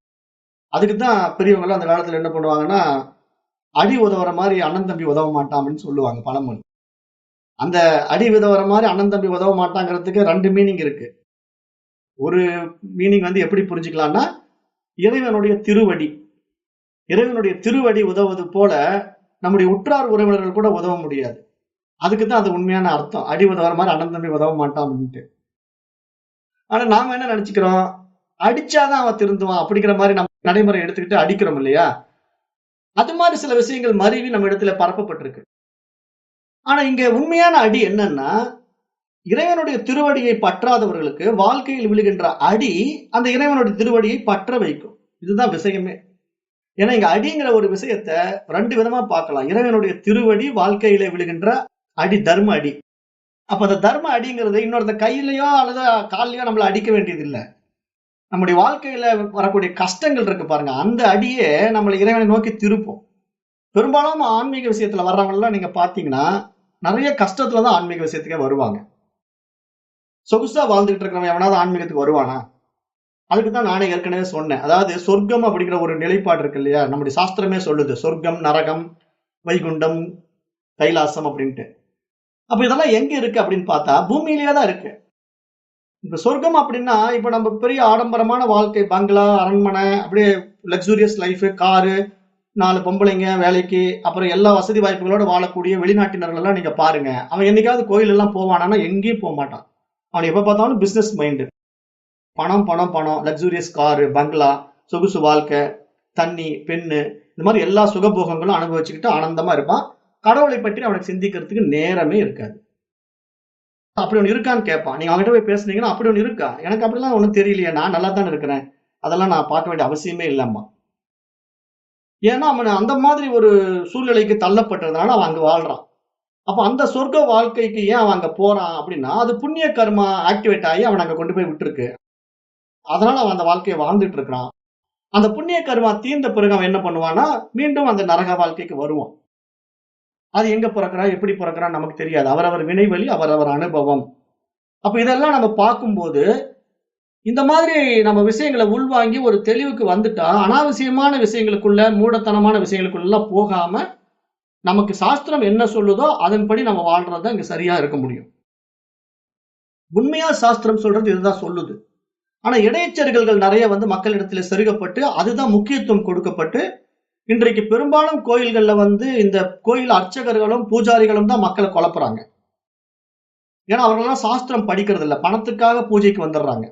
அதுக்கு தான் பெரியவங்க அந்த காலத்துல என்ன பண்ணுவாங்கன்னா, அடி உதவுற மாதிரி அண்ணன் தம்பி உதவ மாட்டான் அப்படின்னு சொல்லுவாங்க பழமொழி. அந்த அடி உதவுற மாதிரி அண்ணன் தம்பி உதவ மாட்டாங்கிறதுக்கு 2 மீனிங் இருக்கு. ஒரு மீனிங் எப்படி புரிஞ்சுக்கலாம்னா, இறைவனுடைய திருவடி. இறைவனுடைய திருவடி உதவுவது போல நம்முடைய உற்றார் உறவினர்கள் கூட உதவ முடியாது. அதுக்கு தான் அது உண்மையான அர்த்தம். அடி உதவுற மாதிரி அண்ணன் தம்பி உதவ மாட்டான் அப்படின்ட்டு. ஆனா நாம என்ன நினைச்சுக்கிறோம், அடிச்சாதான் அவன் திருந்துவான் அப்படிங்கிற மாதிரி நம்ம நடைமுறை எடுத்துக்கிட்டு அடிக்கிறோம் இல்லையா? அது மாதிரி சில விஷயங்கள் மருவி நம்ம இடத்துல பரப்பப்பட்டிருக்கு. ஆனா இங்க உண்மையான அடி என்னன்னா, இறைவனுடைய திருவடியை பற்றாதவர்களுக்கு வாழ்க்கையில் விழுகின்ற அடி அந்த இறைவனுடைய திருவடியை பற்ற வைக்கும். இதுதான் விஷயமே. ஏன்னா இங்க அடிங்கிற ஒரு விஷயத்த 2 விதமா பார்க்கலாம். இறைவனுடைய திருவடி வாழ்க்கையில விழுகின்ற அடி, தர்ம அடி. அப்ப அந்த தர்ம அடிங்கிறது இன்னொருத்த கையிலயோ அல்லது கால்லயோ நம்மள அடிக்க வேண்டியது இல்ல. நம்முடைய வாழ்க்கையில வரக்கூடிய கஷ்டங்கள் இருக்கு பாருங்க, அந்த அடியே நம்மளை இறைவனை நோக்கி திருப்பும். பெரும்பாலும் ஆன்மீக விஷயத்துல வர்றவங்க எல்லாம் நீங்க பாத்தீங்கன்னா நிறைய கஷ்டத்துலதான் ஆன்மீக விஷயத்துக்கே வருவாங்க. சொகுசா வாழ்ந்துட்டு இருக்கிறவன் எவனாவது ஆன்மீகத்துக்கு வருவானா? அதுக்குதான் நானே ஏற்கனவே சொன்னேன். அதாவது சொர்க்கம் அப்படிங்கிற ஒரு நிலைப்பாடு இருக்கு இல்லையா? நம்முடைய சாஸ்திரமே சொல்லுது சொர்க்கம், நரகம், வைகுண்டம், கைலாசம் அப்படின்ட்டு. அப்ப இதெல்லாம் எங்க இருக்கு அப்படின்னு பார்த்தா பூமியிலேயே தான் இருக்கு. இப்ப சொர்க்கம் அப்படின்னா இப்ப நம்ம பெரிய ஆடம்பரமான வாழ்க்கை, பங்களா, அரண்மனை, அப்படியே லக்ஸூரியஸ் லைஃப், காரு, 4 பொம்பளைங்க வேலைக்கு, அப்புறம் எல்லா வசதி வாய்ப்புகளோட வாழக்கூடிய வெளிநாட்டினர்கள் எல்லாம் நீங்க பாருங்க. அவன் என்னைக்காவது கோயில் எல்லாம் போவானா? எங்கேயும் போக மாட்டான். அவன் எப்ப பார்த்தாலும் பிசினஸ் மைண்டு. பணம் பணம் பணம், லக்ஸூரியஸ் காரு, பங்களா, சொகுசு வாழ்க்கை, தண்ணி, பெண்ணு, இந்த மாதிரி எல்லா சுகபோகங்களும் அனுபவிச்சுக்கிட்டு ஆனந்தமா இருப்பான். கடவுளை பற்றி அவனுக்கு சிந்திக்கிறதுக்கு நேரமே இருக்காது. அப்படி ஒண்ணு இருக்கான்னு கேட்பான். நீங்க அவன்கிட்ட போய் பேசுனீங்கன்னா அப்படி ஒண்ணு இருக்கா? எனக்கு அப்படிலாம் ஒண்ணும் தெரியலையே, நான் நல்லா தானே இருக்கிறேன், அதெல்லாம் நான் பார்க்க வேண்டிய அவசியமே இல்லம்மா. ஏன்னா அவன் அந்த மாதிரி ஒரு சூழ்நிலைக்கு தள்ளப்பட்டதுனால அவன் அங்க வாழ்றான். அப்ப அந்த சொர்க்க வாழ்க்கைக்கு ஏன் அவன் அங்க போறான் அப்படின்னா, அது புண்ணிய கர்மா ஆக்டிவேட் ஆகி அவன் அங்க கொண்டு போய் விட்டுருக்கு. அதனால அவன் அந்த வாழ்க்கையை வாழ்ந்துட்டு இருக்கிறான். அந்த புண்ணிய கர்மா தீர்ந்த பிறகு அவன் என்ன பண்ணுவான்னா, மீண்டும் அந்த நரக வாழ்க்கைக்கு வருவான். அது எங்க பிறக்கிறான், எப்படி பிறக்கிறான் நமக்கு தெரியாது. அவரவர் வினைவழி, அவரவர் அனுபவம். அப்ப இதெல்லாம் நம்ம பார்க்கும்போது, இந்த மாதிரி நம்ம விஷயங்களை உள்வாங்கி ஒரு தெளிவுக்கு வந்துட்டா, அனாவசியமான விஷயங்களுக்குள்ள, மூடத்தனமான விஷயங்களுக்குள்ள போகாம, நமக்கு சாஸ்திரம் என்ன சொல்லுதோ அதன்படி நம்ம வாழ்றதுதான் இங்க சரியா இருக்க முடியும். உண்மையா சாஸ்திரம் சொல்றது இதுதான் சொல்லுது. ஆனா இடைச்செருகல்கள் நிறைய மக்களிடத்துல செருகப்பட்டு, அதுதான் முக்கியத்துவம் கொடுக்கப்பட்டு, இன்றைக்கு பெரும்பாலும் கோயில்கள்ல இந்த கோயில் அர்ச்சகர்களும் பூஜாரிகளும் தான் மக்களை குழப்புறாங்க. ஏன்னா அவர்களெல்லாம் சாஸ்திரம் படிக்கிறது இல்ல, பணத்துக்காக பூஜைக்கு வந்துடுறாங்க.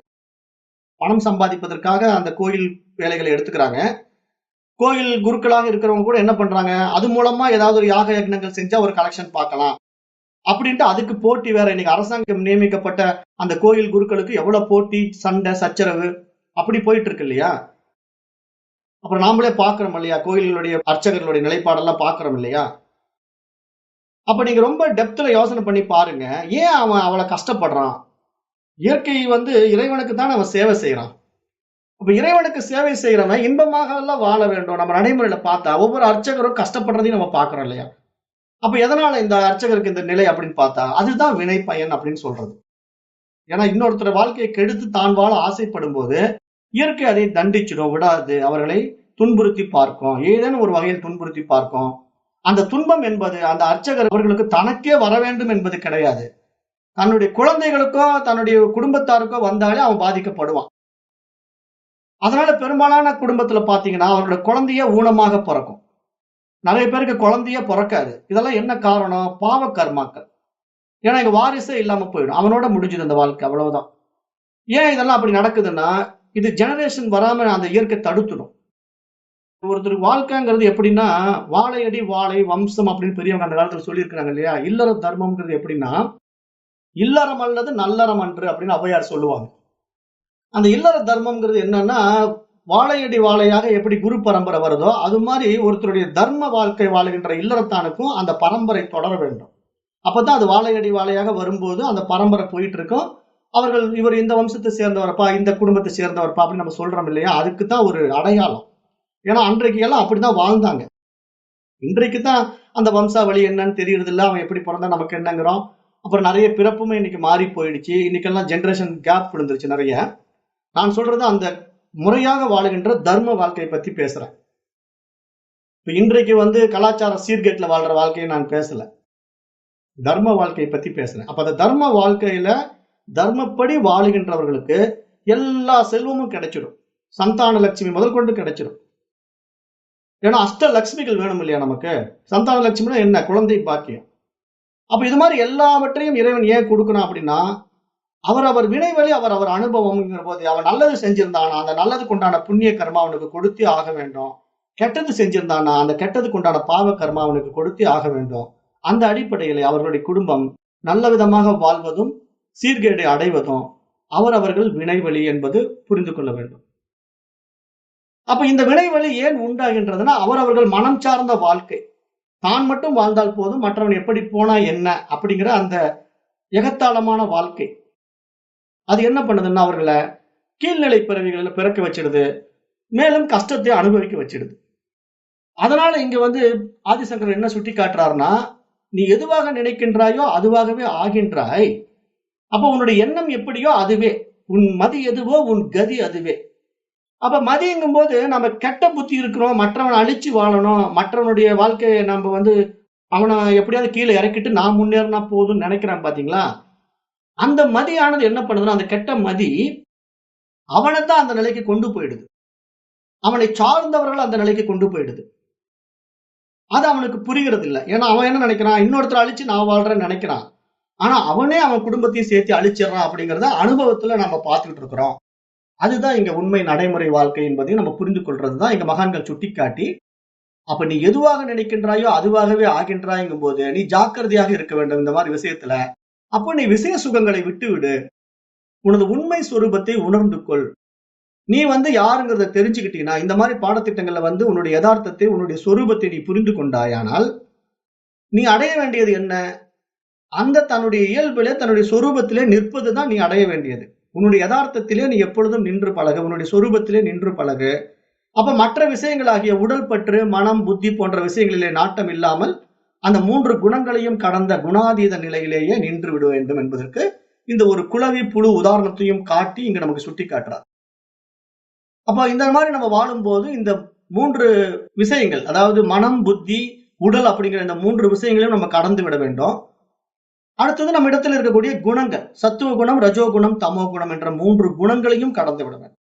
பணம் சம்பாதிப்பதற்காக அந்த கோயில் வேலைகளை எடுத்துக்கிறாங்க. கோயில் குருக்களாக இருக்கிறவங்க கூட என்ன பண்றாங்க, அது மூலமா ஏதாவது ஒரு யாக யக்னங்கள் செஞ்சா ஒரு கலெக்ஷன் பார்க்கலாம் அப்படின்ட்டு அதுக்கு போட்டி வேற. இன்னைக்கு அரசாங்கம் நியமிக்கப்பட்ட அந்த கோயில் குருக்களுக்கு எவ்வளவு போட்டி, சண்டை, சச்சரவு அப்படி போயிட்டு இருக்கு இல்லையா? அப்புறம் நாமளே பாக்குறோம் இல்லையா, கோயில்களுடைய அர்ச்சகர்களுடைய நிலைப்பாடெல்லாம் பாக்குறோம் இல்லையா? அப்ப நீங்க ரொம்ப டெப்த்ல யோசனை பண்ணி பாருங்க, ஏன் அவன் அவளை கஷ்டப்படுறான்? இயற்கை இறைவனுக்கு தான் அவன் சேவை செய்யறான். அப்ப இறைவனுக்கு சேவை செய்யறவன் இன்பமாக எல்லாம் வாழ வேண்டும். நம்ம நடைமுறையில பார்த்தா ஒவ்வொரு அர்ச்சகரும் கஷ்டப்படுறதையும் நம்ம பாக்குறோம் இல்லையா? அப்ப எதனால இந்த அர்ச்சகருக்கு இந்த நிலை அப்படின்னு பார்த்தா, அதுதான் வினை பயன் அப்படின்னு சொல்றது. ஏன்னா இன்னொருத்தர் வாழ்க்கையை கெடுத்து தான் வாழ ஆசைப்படும் போது இயற்கை அதை தண்டிச்சிடும், விடாது. அவர்களை துன்புறுத்தி பார்க்கும், ஏதேனும் ஒரு வகையில் துன்புறுத்தி பார்க்கும். அந்த துன்பம் என்பது அந்த அர்ச்சகர் அவர்களுக்கு தனக்கே வர வேண்டும் என்பது கிடையாது. தன்னுடைய குழந்தைகளுக்கோ தன்னுடைய குடும்பத்தாருக்கோ வந்தாலே அவன் பாதிக்கப்படுவான். அதனால பெரும்பாலான குடும்பத்துல பாத்தீங்கன்னா அவர்களோட குழந்தைய ஊனமாக பிறக்கும். நிறைய பேருக்கு குழந்தைய பிறக்காது. இதெல்லாம் என்ன காரணம்? பாவ கர்மாக்கள். ஏன்னா இங்க வாரிசே இல்லாம போயிடும், அவனோட முடிஞ்சது அந்த வாழ்க்கை, அவ்வளவுதான். ஏன் இதெல்லாம் அப்படி நடக்குதுன்னா, இது ஜெனரேஷன் வராம அந்த இயற்கை தடுத்துடும். ஒருத்தருக்கு வாழ்க்கைங்கிறது எப்படின்னா, வாழையடி வாழை வம்சம் அப்படின்னு பெரியவங்க அந்த காலத்துல சொல்லியிருக்கிறாங்க இல்லையா? இல்லற தர்மம்ங்கிறது எப்படின்னா, இல்லறம் அல்லது நல்லறம் அன்று அப்படின்னு ஔவையார் சொல்லுவாங்க. அந்த இல்லற தர்மம்ங்கிறது என்னன்னா, வாழையடி வாழையாக எப்படி குரு பரம்பரை வருதோ அது மாதிரி ஒருத்தருடைய தர்ம வாழ்க்கை வாழுகின்ற இல்லறத்தானுக்கும் அந்த பரம்பரை தொடர வேண்டும். அப்பதான் அது வாழையடி வாழையாக வரும்போது அந்த பரம்பரை போயிட்டு இருக்கும். அவர்கள் இவர் இந்த வம்சத்தை சேர்ந்தவரப்பா, இந்த குடும்பத்தை சேர்ந்தவரப்பா அப்படின்னு நம்ம சொல்றோம் இல்லையா? அதுக்கு தான் ஒரு அடையாளம். ஏன்னா அன்றைக்கு எல்லாம் அப்படிதான் வாழ்ந்தாங்க. இன்றைக்கு தான் அந்த வம்சாவளி என்னன்னு தெரியறது இல்ல. அவன் எப்படி பிறந்தா நமக்கு என்னங்கிறோம். அப்புறம் நிறைய பிறப்புமே இன்னைக்கு மாறி போயிடுச்சு. இன்னைக்கெல்லாம் ஜெனரேஷன் கேப் விழுந்துருச்சு நிறைய. நான் சொல்றது அந்த முறையாக வாழுகின்ற தர்ம வாழ்க்கையை பத்தி பேசுறேன். இப்ப இன்றைக்கு கலாச்சார சீர்கேட்டுல வாழ்ற வாழ்க்கையை நான் பேசல. தர்ம வாழ்க்கையை பத்தி பேசுறேன். அப்ப அந்த தர்ம வாழ்க்கையில தர்மப்படி வாழுகின்றவர்களுக்கு எல்லா செல்வமும் கிடைச்சிடும். சந்தான லட்சுமி முதல் கொண்டு கிடைச்சிடும். ஏன்னா அஷ்ட லட்சுமிகள் வேணும் இல்லையா நமக்கு? சந்தான லட்சுமினா என்ன? குழந்தை பாக்கியம். அப்ப இது மாதிரி எல்லாவற்றையும் இறைவன் ஏன் கொடுக்கணும் அப்படின்னா, அவர் வினைவழி அவர் அனுபவம்ங்கிற போது அவன் நல்லது செஞ்சிருந்தானா அந்த நல்லதுக்கு உண்டான புண்ணிய கர்மா அவனுக்கு கொடுத்தே ஆக வேண்டும். கெட்டது செஞ்சிருந்தானா அந்த கெட்டதுக்கு உண்டான பாவ கர்மா அவனுக்கு கொடுத்தே ஆக வேண்டும். அந்த அடிப்படையிலே அவர்களுடைய குடும்பம் நல்ல விதமாக வாழ்வதும் சீர்கேடை அடைவதும் அவர்கள் வினைவழி என்பது புரிந்து கொள்ள வேண்டும். அப்ப இந்த வினைவழி ஏன் உண்டாகின்றதுன்னா அவர்கள் மனம் சார்ந்த வாழ்க்கை. தான் மட்டும் வாழ்ந்தால் போதும், மற்றவன் எப்படி போனா என்ன அப்படிங்கிற அந்த எகத்தாளமான வாழ்க்கை. அது என்ன பண்ணுதுன்னா அவர்களை கீழ்நிலை பிறவிகளில் பிறக்க வச்சிடுது, மேலும் கஷ்டத்தை அனுபவிக்க வச்சிடுது. அதனால இங்க ஆதிசங்கரர் என்ன சுட்டி காட்டுறாருன்னா, நீ எதுவாக நினைக்கின்றாயோ அதுவாகவே ஆகின்றாய். அப்ப உன்னுடைய எண்ணம் எப்படியோ அதுவே, உன் மதி எதுவோ உன் கதி அதுவே. அப்ப மதிங்கும் போது நம்ம கெட்ட புத்தி இருக்கிறோம், மற்றவனை அழிச்சு வாழணும், மற்றவனுடைய வாழ்க்கையை நம்ம அவனை எப்படியாவது கீழே இறக்கிட்டு நான் முன்னேறினா போதும்னு நினைக்கிறான் பாத்தீங்களா? அந்த மதியானது என்ன பண்ணுதுன்னா, அந்த கெட்ட மதி அவனைத்தான் அந்த நிலைக்கு கொண்டு போயிடுது. அவனை சார்ந்தவர்கள் அந்த நிலைக்கு கொண்டு போயிடுது. அது அவனுக்கு புரிகிறது இல்லை. ஏன்னா அவன் என்ன நினைக்கிறான், இன்னொருத்தர் அழிச்சு நான் வாழ்றேன்னு நினைக்கிறான். ஆனா அவனே அவன் குடும்பத்தையும் சேர்த்து அழிச்சிடறான் அப்படிங்கிறத அனுபவத்துல நம்ம பார்த்துக்கிட்டு இருக்கிறோம். அதுதான் இங்க உண்மை நடைமுறை வாழ்க்கை என்பதையும் நம்ம புரிந்து கொள்றதுதான் இங்க மகான்கள் சுட்டிக்காட்டி, அப்ப நீ எதுவாக நினைக்கின்றாயோ அதுவாகவே ஆகின்றாய்ங்கும் போது நீ ஜாக்கிரதையாக இருக்க வேண்டும் இந்த மாதிரி விஷயத்துல. அப்போ நீ விஷய சுகங்களை விட்டு விடு, உனது உண்மை சொரூபத்தை உணர்ந்து கொள். நீ யாருங்கிறத தெரிஞ்சுக்கிட்டீங்கன்னா, இந்த மாதிரி பாடத்திட்டங்கள்ல உன்னுடைய யதார்த்தத்தை உன்னுடைய சொரூபத்தை நீ புரிந்து கொண்டாயானால் நீ அடைய வேண்டியது என்ன? அந்த தன்னுடைய இயல்பிலே தன்னுடைய சொரூபத்திலே நிற்பதுதான் நீ அடைய வேண்டியது. உன்னுடைய யதார்த்தத்திலே நீ எப்பொழுதும் நின்று பழகு, உன்னுடைய சொரூபத்திலே நின்று பழகு. அப்ப மற்ற விஷயங்களாகிய உடல் பற்று, மனம், புத்தி போன்ற விஷயங்களிலே நாட்டம் இல்லாமல் அந்த 3 குணங்களையும் கடந்த குணாதீத நிலையிலேயே நின்று விட வேண்டும் என்பதற்கு இந்த ஒரு குளவி புழு உதாரணத்தையும் காட்டி இங்க நமக்கு சுட்டி காட்டுறார். அப்ப இந்த மாதிரி நம்ம வாழும்போது இந்த 3 விஷயங்கள், அதாவது மனம், புத்தி, உடல் அப்படிங்கிற இந்த 3 விஷயங்களையும் நம்ம கடந்து விட வேண்டும். அடுத்தது நம்ம இடத்துல இருக்கக்கூடிய குணங்கள், சத்துவ குணம், ரஜோ குணம், தமோ குணம் என்ற 3 குணங்களையும் கடந்து விட வேண்டும்.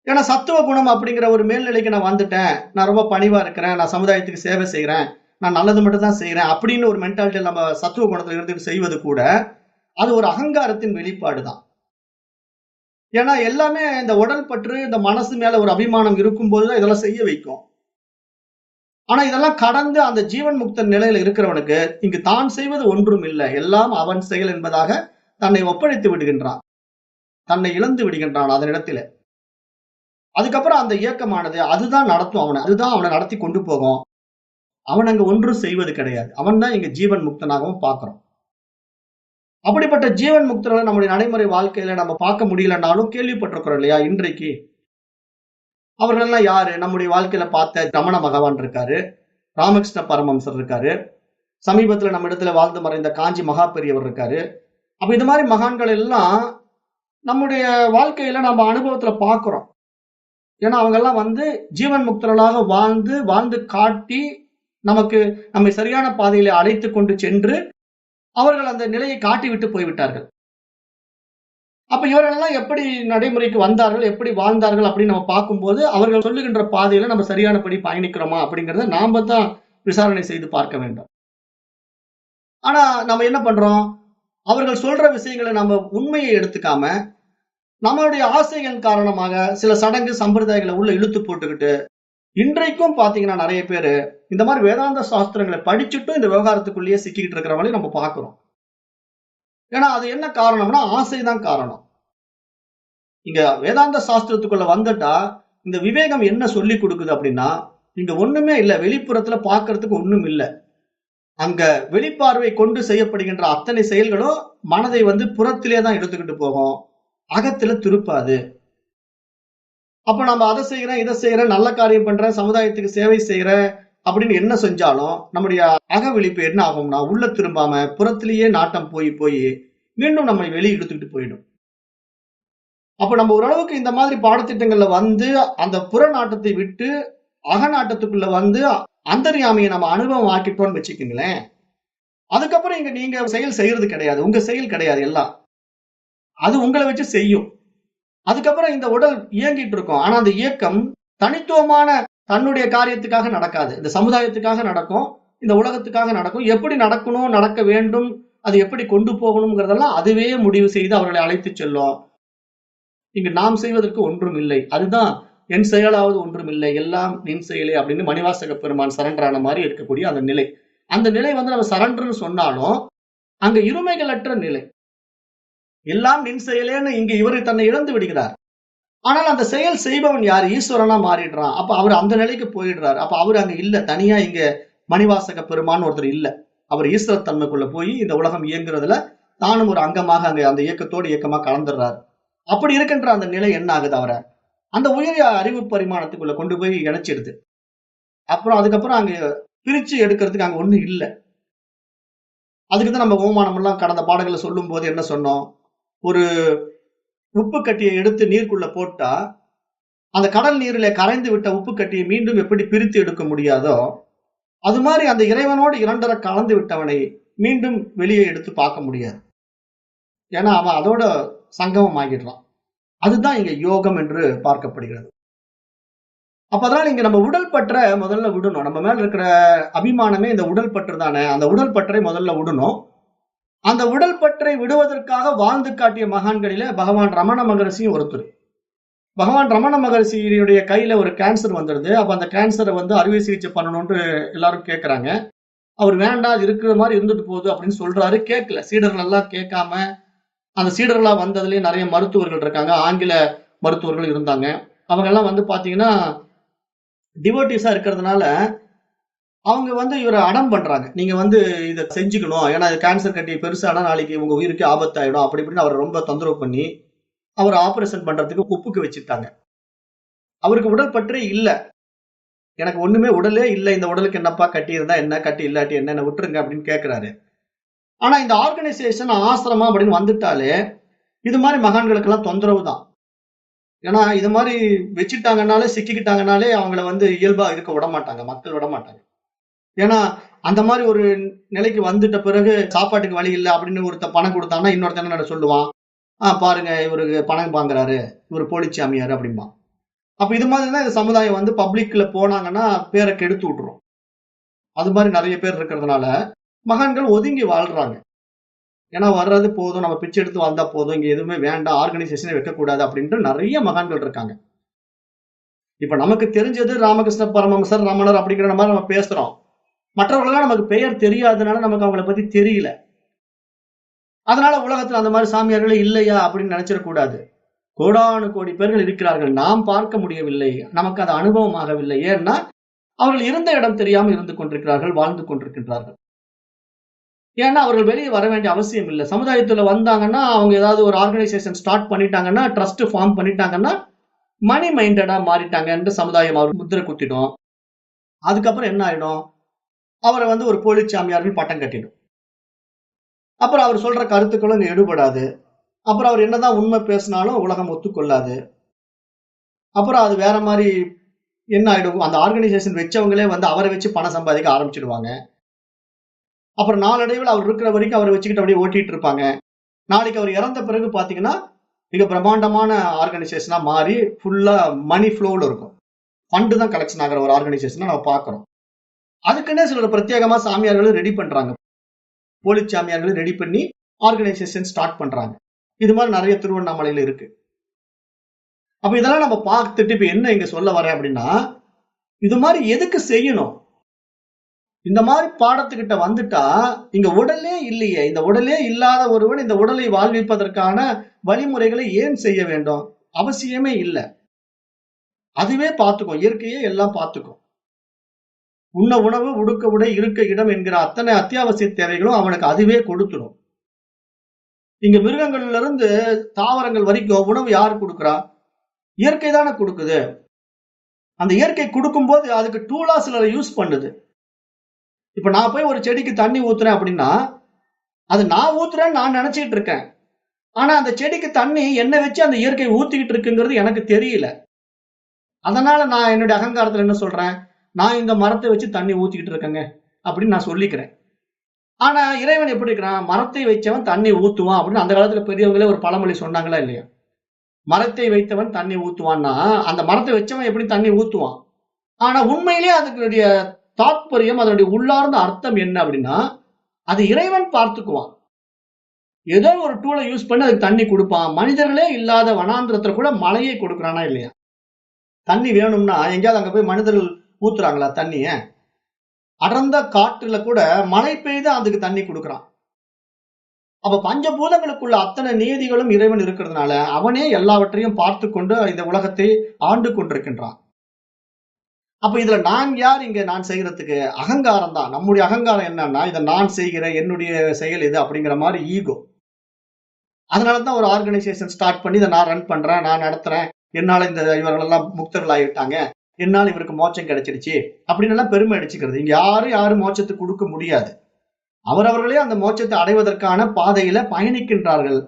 ஏன்னா சத்துவ குணம் அப்படிங்கிற ஒரு மேல்நிலைக்கு நான் வந்துட்டேன், நான் ரொம்ப பணிவா இருக்கிறேன், நான் சமுதாயத்துக்கு சேவை செய்யறேன், நான் நல்லது மட்டும் தான் செய்யறேன் அப்படின்னு ஒரு மென்டாலிட்டியில் நம்ம சத்துவ குணத்துல இருந்துட்டு செய்வது கூட அது ஒரு அகங்காரத்தின் வெளிப்பாடு தான். ஏன்னா எல்லாமே இந்த உடல் பற்று, இந்த மனசு மேல ஒரு அபிமானம் இருக்கும் போதுதான் இதெல்லாம் செய்ய வைக்கும். ஆனா இதெல்லாம் கடந்து அந்த ஜீவன் முக்த நிலையில இருக்கிறவனுக்கு இங்கு தான் செய்வது ஒன்றும் இல்லை, எல்லாம் அவன் செயல் என்பதாக தன்னை ஒப்படைத்து விடுகின்றான், தன்னை இழந்து விடுகின்றான் அதனிடத்தில. அதுக்கப்புறம் அந்த இயக்கமானது அதுதான் நடத்தும் அவனை, அதுதான் அவனை நடத்தி கொண்டு போகும். அவன் அங்க ஒன்றும் செய்வது கிடையாது. அவன் தான் இங்க ஜீவன் முக்தனாகவும் பார்க்கிறோம். அப்படிப்பட்ட ஜீவன் முக்தர்களை நம்முடைய நடைமுறை வாழ்க்கையில நம்ம பார்க்க முடியலன்னாலும் கேள்விப்பட்டிருக்கிறோம் இல்லையா? இன்றைக்கு அவர்கள் எல்லாம் யாரு? நம்முடைய வாழ்க்கையில பார்த்த ரமண பகவான் இருக்காரு, ராமகிருஷ்ண பரமஹம்சர் இருக்காரு, சமீபத்துல நம்ம இடத்துல வாழ்ந்து மறைந்த காஞ்சி மகா பெரியவர் இருக்காரு. அப்ப இந்த மாதிரி மகான்கள் எல்லாம் நம்முடைய வாழ்க்கையில நம்ம அனுபவத்துல பார்க்கிறோம். ஏன்னா அவங்க எல்லாம் ஜீவன் முக்தர்களாக வாழ்ந்து காட்டி நமக்கு நம்மை சரியான பாதையில அழைத்து கொண்டு சென்று அவர்கள் அந்த நிலையை காட்டிவிட்டு போய்விட்டார்கள். அப்ப இவர்கள் எல்லாம் எப்படி நடைமுறைக்கு வந்தார்கள், எப்படி வாழ்ந்தார்கள் அப்படின்னு நம்ம பார்க்கும்போது அவர்கள் சொல்லுகின்ற பாதையில நம்ம சரியானபடி பயணிக்கிறோமா அப்படிங்கறத நாம தான் விசாரணை செய்து பார்க்க வேண்டும். ஆனா நம்ம என்ன பண்றோம், அவர்கள் சொல்ற விஷயங்களை நம்ம உண்மையை எடுத்துக்காம நம்மளுடைய ஆசைகள் காரணமாக சில சடங்கு சம்பிரதாயங்களை உள்ள இழுத்து போட்டுக்கிட்டு இன்றைக்கும் பாத்தீங்கன்னா நிறைய பேரு இந்த மாதிரி வேதாந்த சாஸ்திரங்களை படிச்சுட்டும் இந்த விவகாரத்துக்குள்ளேயே சிக்கிக்கிட்டு இருக்கிறவங்களையும் நம்ம பார்க்கிறோம். ஏன்னா அது என்ன காரணம்னா ஆசைதான் காரணம். இங்க வேதாந்த சாஸ்திரத்துக்குள்ள வந்துட்டா இந்த விவேகம் என்ன சொல்லி கொடுக்குது அப்படின்னா, இங்க ஒண்ணுமே இல்லை, வெளிப்புறத்துல பார்க்கறதுக்கு ஒண்ணும் இல்லை. அங்க வெளிப்பார்வை கொண்டு செய்யப்படுகின்ற அத்தனை செயல்களும் மனதை வந்து புறத்திலே தான் எடுத்துக்கிட்டு போகும், அகத்துல திருப்பாது. அப்ப நம்ம அதை செய்யறேன், இதை செய்யறேன், நல்ல காரியம் பண்றேன், சமுதாயத்துக்கு சேவை செய்யறேன் அப்படின்னு என்ன செஞ்சாலும் நம்முடைய அக விழிப்பு என்ன ஆகும்னா உள்ள திரும்பாம புறத்திலேயே நாட்டம் போய் போய் மீண்டும் நம்மை வெளியே இழுத்துக்கிட்டு போயிடும். அப்ப நம்ம ஓரளவுக்கு இந்த மாதிரி பாடத்திட்டங்கள்ல வந்து அந்த புற நாட்டத்தை விட்டு அகநாட்டத்துக்குள்ள வந்து அந்தர்யாமியை நம்ம அனுபவம் ஆக்கிட்டோம்னு வச்சுக்கோங்களேன். அதுக்கப்புறம் இங்க நீங்க செயல் செய்யறது கிடையாது, உங்க செயல் கிடையாது, எல்லாம் அது உங்களை வச்சு செய்யும். அதுக்கப்புறம் இந்த உடல் இயங்கிட்டு இருக்கும். ஆனா அந்த இயக்கம் தனித்துவமான தன்னுடைய காரியத்துக்காக நடக்காது, இந்த சமுதாயத்துக்காக நடக்கும், இந்த உலகத்துக்காக நடக்கும். எப்படி நடக்கணும், நடக்க வேண்டும், அது எப்படி கொண்டு போகணுங்கிறதெல்லாம் அதுவே முடிவு செய்து அவர்களை அழைத்து செல்லும். இங்கு நாம் செய்வதற்கு ஒன்றும் இல்லை. அதுதான் என் செயலாவது ஒன்றும் இல்லை, எல்லாம் நின் செயலே அப்படின்னு மணிவாசக பெருமான் சரண்டரான மாதிரி இருக்கக்கூடிய அந்த நிலை. அந்த நிலை வந்து நம்ம சரண்டர்னு சொன்னாலும் அங்க இருமைகளற்ற நிலை. எல்லாம் நின் செயலேன்னு இங்க இவரை தன்னை இழந்து விடுகிறார். ஆனால் அந்த செயல் செய்பவன் யார்? ஈஸ்வரனா மாறிடுறான். அப்ப அவர் அந்த நிலைக்கு போயிடுறாரு. அப்ப அவர் அங்க இல்ல, தனியா இங்க மணிவாசக பெருமான் ஒருத்தர் இல்ல. அவர் ஈஸ்வர தன்மைக்குள்ள போய் இந்த உலகம் இயங்குறதுல தானும் ஒரு அங்கமாக அங்க அந்த இயக்கத்தோடு இயக்கமா கலந்துடுறாரு. அப்படி இருக்கின்ற அந்த நிலை என்ன ஆகுது? அவரை அந்த உயரிய அறிவு பரிமாணத்துக்குள்ள கொண்டு போய் இணைச்சிடுது. அப்புறம் அதுக்கப்புறம் அங்க பிரிச்சு எடுக்கிறதுக்கு அங்க ஒண்ணும் இல்லை. அதுக்குதான் நம்ம ஓமானம் எல்லாம் கடந்த பாடங்களை சொல்லும் போது என்ன சொன்னோம்? ஒரு உப்பு கட்டியை எடுத்து நீருக்குள்ள போட்டா அந்த கடல் நீரிலே கரைந்து விட்ட உப்பு கட்டியை மீண்டும் எப்படி பிரித்து எடுக்க முடியாதோ அது மாதிரி அந்த இறைவனோடு இரண்டரை கலந்து விட்டவனை மீண்டும் வெளியே எடுத்து பார்க்க முடியாது. ஏன்னா அவன் அதோட சங்கமம் ஆகிடுறான். அதுதான் இங்க யோகம் என்று பார்க்கப்படுகிறது. அப்ப அதனால இங்க நம்ம உடல் பற்ற முதல்ல விடணும். நம்ம மேல இருக்கிற அபிமானமே இந்த உடல் பற்று தானே, அந்த உடல் பற்றை முதல்ல விடணும். அந்த உடல் பற்றை விடுவதற்காக வாழ்ந்து காட்டிய மகான்களில பகவான் ரமண மகரிஷியும் ஒருத்தர். பகவான் ரமண மகரிஷியுடைய கையில ஒரு கேன்சர் வந்துடுது. அப்ப அந்த கேன்சரை வந்து அறுவை சிகிச்சை பண்ணணும்னு எல்லாரும் கேட்கறாங்க. அவர் வேண்டாம், இருக்கிற மாதிரி இருந்துட்டு போகுது அப்படின்னு சொல்றாரு. கேட்கல, சீடர்கள் எல்லாம் கேட்காம, அந்த சீடர்களா வந்ததுலயே நிறைய மருத்துவர்கள் இருக்காங்க, ஆங்கில மருத்துவர்கள் இருந்தாங்க. அவங்க எல்லாம் வந்து பாத்தீங்கன்னா டிவோட்டிஸா இருக்கிறதுனால அவங்க வந்து இவரை அடம் பண்றாங்க. நீங்க வந்து இதை செஞ்சுக்கணும், ஏன்னா கேன்சர் கட்டி பெருசானா நாளைக்கு உங்க உயிருக்கு ஆபத்தாயிடும் அப்படி இப்படின்னு அவரை ரொம்ப தொந்தரவு பண்ணி அவர் ஆபரேஷன் பண்றதுக்கு ஒப்புக்கு வச்சுட்டாங்க. அவருக்கு உடல் பற்றே இல்ல. எனக்கு ஒண்ணுமே உடலே இல்லை, இந்த உடலுக்கு என்னப்பா, கட்டி இருந்தா என்ன, கட்டி இல்லாட்டி என்ன விட்டுருங்க அப்படின்னு கேட்கிறாரு. ஆனா இந்த ஆர்கனைசேஷன் ஆசிரமம் அப்படின்னு வந்துட்டாலே இது மாதிரி மகான்களுக்கு எல்லாம் தொந்தரவு தான். ஏன்னா இது மாதிரி வச்சுட்டாங்கனாலே, சிக்கிக்கிட்டாங்கனாலே அவங்கள வந்து இயல்பா இருக்க விட மாட்டாங்க, மக்கள் விட மாட்டாங்க. ஏன்னா அந்த மாதிரி ஒரு நிலைக்கு வந்துட்ட பிறகு சாப்பாட்டுக்கு வழி இல்லை அப்படின்னு ஒருத்த பணம் கொடுத்தான்னா இன்னொருத்தன் என்ன சொல்லுவான்? பாருங்க இவருக்கு பணம் வாங்குறாரு, இவர் போலிச்சாமியாரு அப்படிம்பா. அப்ப இது மாதிரிதான் இந்த சமுதாயம் வந்து பப்ளிக்ல போனாங்கன்னா பேரை கெடுத்து விட்டுரும். அது மாதிரி நிறைய பேர் இருக்கிறதுனால மகான்கள் ஒதுங்கி வாழ்றாங்க. ஏன்னா வர்றது போதும், நம்ம பிச்சை எடுத்து வாழ்ந்தா போதும், இங்க எதுவுமே வேண்டாம், ஆர்கனைசேஷனே வைக்கக்கூடாது அப்படின்ட்டு நிறைய மகான்கள் இருக்காங்க. இப்ப நமக்கு தெரிஞ்சது ராமகிருஷ்ண பரமஹம்சர், ரமணர் அப்படிங்கிற மாதிரி நம்ம பேசுறோம். மற்றவர்களெல்லாம் நமக்கு பெயர் தெரியாதனால நமக்கு அவங்கள பத்தி தெரியல. அதனால உலகத்துல அந்த மாதிரி சாமியார்களே இல்லையா அப்படின்னு நினைச்சிடக்கூடாது. கோடானு கோடி பேர்கள் இருக்கிறார்கள், நாம் பார்க்க முடியவில்லை, நமக்கு அது அனுபவம் ஆகவில்லை. ஏன்னா அவர்கள் இருந்த இடம் தெரியாமல் இருந்து கொண்டிருக்கிறார்கள், வாழ்ந்து கொண்டிருக்கின்றார்கள். ஏன்னா அவர்கள் வெளியே வர வேண்டிய அவசியம் இல்லை. சமுதாயத்துல வந்தாங்கன்னா அவங்க ஏதாவது ஒரு ஆர்கனைசேஷன் ஸ்டார்ட் பண்ணிட்டாங்கன்னா, ட்ரஸ்ட் ஃபார்ம் பண்ணிட்டாங்கன்னா மணி மைண்டடா மாறிட்டாங்கன்னு சமுதாயம் அவர் முத்திரை குத்திடும். அதுக்கப்புறம் என்ன ஆயிடும்? அவரை வந்து ஒரு போலிச்சாமியார்னு பட்டம் கட்டிடும். அப்புறம் அவர் சொல்ற கருத்துக்களும் இங்க எடுபடாது. அப்புறம் அவர் என்னதான் உண்மை பேசினாலும் உலகம் ஒத்துக்கொள்ளாது. அப்புறம் அது வேற மாதிரி என்ன ஆயிடும்? அந்த ஆர்கனைசேஷன் வச்சவங்களே வந்து அவரை வச்சு பணம் சம்பாதிக்க ஆரம்பிச்சிடுவாங்க. அப்புறம் நாளடைவில் அவர் இருக்கிற வரைக்கும் அவரை வச்சுக்கிட்டு அப்படியே ஓட்டிட்டு இருப்பாங்க. நாளைக்கு அவர் இறந்த பிறகு பாத்தீங்கன்னா மிக பிரம்மாண்டமான ஆர்கனைசேஷனா மாறி ஃபுல்லா மணி ஃப்ளோல இருக்கும். ஃபண்டு தான் கலெக்ஷன் ஆகிற ஒரு ஆர்கனைசேஷனை நம்ம பாக்குறோம். அதுக்குன்னே சிலர் பிரத்யேகமா சாமியார்களும் ரெடி பண்றாங்க, போலீஸ் சாமியார்களும் ரெடி பண்ணி ஆர்கனைசேஷன் ஸ்டார்ட் பண்றாங்க. இது மாதிரி நிறைய திருவண்ணாமலையில இருக்கு. அப்ப இதெல்லாம் நம்ம பார்த்துட்டு இப்ப என்ன இங்க சொல்ல வரேன் அப்படின்னா, இது மாதிரி எதுக்கு செய்யணும்? இந்த மாதிரி பாடத்துக்கிட்ட வந்துட்டா இங்க உடலே இல்லையே, இந்த உடலே இல்லாத ஒருவன் இந்த உடலை வாழ்விப்பதற்கான வழிமுறைகளை ஏன் செய்ய வேண்டும்? அவசியமே இல்லை. அதுவே பார்த்துக்கும், இயற்கையே எல்லாம் பார்த்துக்கும். உண்ண உணவு, உடுக்க உடை, இருக்க இடம் என்கிற அத்தனை அத்தியாவசிய தேவைகளும் அவனுக்கு அதுவே கொடுத்துடும். இங்க மிருகங்கள்ல இருந்து தாவரங்கள் வரைக்கும் உணவு யாரு கொடுக்குறா? இயற்கை தானே கொடுக்குது. அந்த இயற்கை கொடுக்கும்போது அதுக்கு டூலா சிலரை யூஸ் பண்ணுது. இப்ப நான் போய் ஒரு செடிக்கு தண்ணி ஊத்துறேன் அப்படின்னா, அது நான் ஊத்துறேன்னு நான் நினைச்சிட்டு இருக்கேன். ஆனா அந்த செடிக்கு தண்ணி என்ன வச்சு அந்த இயற்கை ஊத்திக்கிட்டு இருக்குங்கிறது எனக்கு தெரியல. அதனால நான் என்னுடைய அகங்காரத்துல என்ன சொல்றேன்? நான் இந்த மரத்தை வச்சு தண்ணி ஊத்திக்கிட்டு இருக்கேங்க அப்படின்னு நான் சொல்லிக்கிறேன். ஆனா இறைவன் எப்படி இருக்கிறான்? மரத்தை வைச்சவன் தண்ணி ஊத்துவான் அப்படின்னு அந்த காலத்துல பெரியவங்களே ஒரு பழமொழி சொன்னாங்களா இல்லையா? மரத்தை வைத்தவன் தண்ணி ஊத்துவான்னா, அந்த மரத்தை வச்சவன் எப்படி தண்ணி ஊத்துவான்? ஆனா உண்மையிலேயே அதனுடைய தாத்பரியம், அதனுடைய உள்ளார்ந்த அர்த்தம் என்ன அப்படின்னா, அது இறைவன் பார்த்துக்குவான். ஏதோ ஒரு டூல யூஸ் பண்ணி அதுக்கு தண்ணி குடுப்பான். மனிதர்களே இல்லாத வனாந்திரத்துல கூட மழையை கொடுக்குறானா இல்லையா? தண்ணி வேணும்னா எங்கேயாவது அங்க போய் மனிதர்கள் ஊத்துறாங்களா தண்ணிய? அடர்ந்த காட்டுல கூட மழை பெய்து அதுக்கு தண்ணி குடுக்குறான். அப்ப பஞ்சபூதங்களுக்குள்ள அத்தனை நியதிகளும் இறைவன் இருக்கிறதுனால, அவனே எல்லாவற்றையும் பார்த்துக் கொண்டு இந்த உலகத்தை ஆண்டு கொண்டிருக்கின்றான். அப்ப இதுல நான் யார் இங்க நான் செய்யறதுக்கு? அகங்காரம் தான். நம்முடைய அகங்காரம் என்னன்னா, இத நான் செய்கிறேன், என்னுடைய செயல் இது அப்படிங்கிற மாரி ஈகோ. அதனால தான் ஒரு ஆர்கனைசேஷன் ஸ்டார்ட் பண்ணி இத நான் ரன் பண்றேன், நான் நடத்துறேன். என்னால இந்த இவர்கள் எல்லாம் முக்தர்கள் ஆயிட்டாங்க. என்னால இவருக்கு மோட்சம் கிடைச்சிருச்சு. அப்படின்னு எல்லாம் பெருமை அடிச்சுக்கிறது. இங்க யாரும் மோட்சத்துக்கு கொடுக்க முடியாது. அவரவர்களே அந்த மோட்சத்தை அடைவதற்கான பாதையில பயணிக்கின்றார்கள்.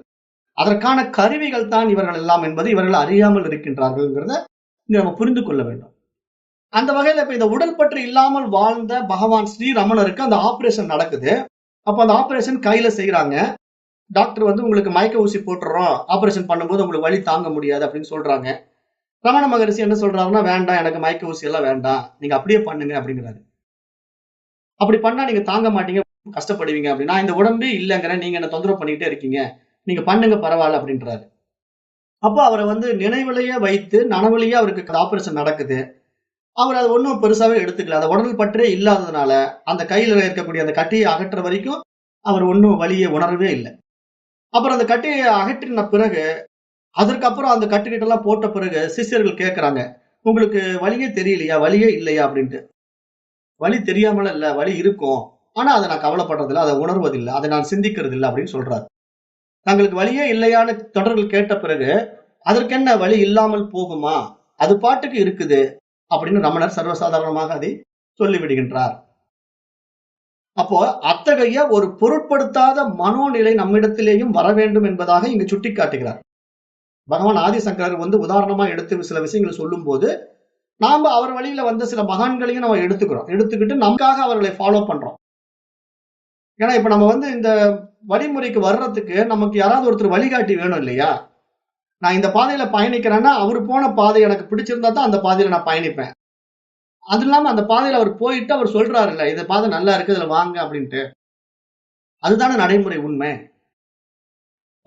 அதற்கான கருவிகள் தான் இவர்கள் எல்லாம் என்பது இவர்கள் அறியாமல் இருக்கின்றார்கள்ங்கிறத இங்க நம்ம புரிந்து கொள்ள வேண்டும். அந்த வகையில இப்ப இந்த உடல் பற்று இல்லாமல் வாழ்ந்த பகவான் ஸ்ரீரமணருக்கு அந்த ஆபரேஷன் நடக்குது. அப்ப அந்த ஆபரேஷன் கையில செய்யறாங்க. டாக்டர் வந்து உங்களுக்கு மயக்க ஊசி போட்டுறோம். ஆபரேஷன் பண்ணும்போது உங்களுக்கு வலி தாங்க முடியாது அப்படின்னு சொல்றாங்க. ரமண மகரிஷி என்ன சொல்றாருன்னா, வேண்டாம் எனக்கு மயக்க ஊசி எல்லாம் வேண்டாம். நீங்க அப்படியே பண்ணுங்க அப்படிங்கிறாரு. அப்படி பண்ணா நீங்க தாங்க மாட்டீங்க, கஷ்டப்படுவீங்க அப்படின்னா, இந்த உடம்பே இல்லங்கிறேன். நீங்க என்ன தொந்தரவு பண்ணிட்டே இருக்கீங்க. நீங்க பண்ணுங்க பரவாயில்ல அப்படின்றாரு. அப்ப அவரை வந்து நினைவிலேயே வைத்து நனவிலேயே அவருக்கு ஆபரேஷன் நடக்குது. அவர் அது ஒண்ணும் பெருசாவே எடுத்துக்கல. அந்த உடல் பற்றே இல்லாததுனால, அந்த கையில இருக்கக்கூடிய அந்த கட்டியை அகற்ற வரைக்கும் அவர் ஒண்ணும் வலியை உணரவே இல்ல. அப்புறம் அந்த கட்டியை அகற்றின பிறகு, அதற்கப்புறம் அந்த கட்டுக்கிட்ட எல்லாம் போட்ட பிறகு சிஷ்யர்கள் கேட்கறாங்க. உங்களுக்கு வலியே தெரியலையா? வலியே இல்லையா? அப்படின்ட்டு. வலி தெரியாமலாம் இல்ல. வலி இருக்கும். ஆனா அத நான் கவலைப்படுறதில்ல. அத உணர்வதில்ல. அத நான் சிந்திக்கிறது இல்ல அப்படின்னு சொல்றாரு. தங்களுக்கு வலியே இல்லையான்னு தொண்டர்கள் கேட்ட பிறகு, அதற்கென்ன வலி இல்லாமல் போகுமா? அது பாட்டுக்கு இருக்குது. அப்படின்னு ரமணர் சர்வசாதாரணமாக அதை சொல்லிவிடுகின்றார். அப்போ அத்தகைய ஒரு பொருட்படுத்தாத மனோநிலை நம்மிடத்திலேயும் வர வேண்டும் என்பதாக இங்கு சுட்டிக்காட்டுகிறார். பகவான் ஆதிசங்கரர் வந்து உதாரணமா எடுத்து சில விஷயங்களை சொல்லும் போது, நாம அவர் வழியில வந்த சில மகான்களையும் நம்ம எடுத்துக்கிறோம். எடுத்துக்கிட்டு நமக்காக அவர்களை ஃபாலோ பண்றோம். ஏன்னா இப்ப நம்ம வந்து இந்த வழிமுறைக்கு வர்றதுக்கு நமக்கு யாராவது ஒருத்தர் வழிகாட்டி வேணும் இல்லையா? நான் இந்த பாதையில பயணிக்கிறேன்னா, அவரு போன பாதை எனக்கு பிடிச்சிருந்தா தான் அந்த பாதையில நான் பயணிப்பேன். அது இல்லாம அந்த பாதையில அவர் போயிட்டு அவர் சொல்றாருல்ல, இந்த பாதை நல்லா இருக்கு, இதுல வாங்க அப்படின்ட்டு. அதுதானே நடைமுறை உண்மை.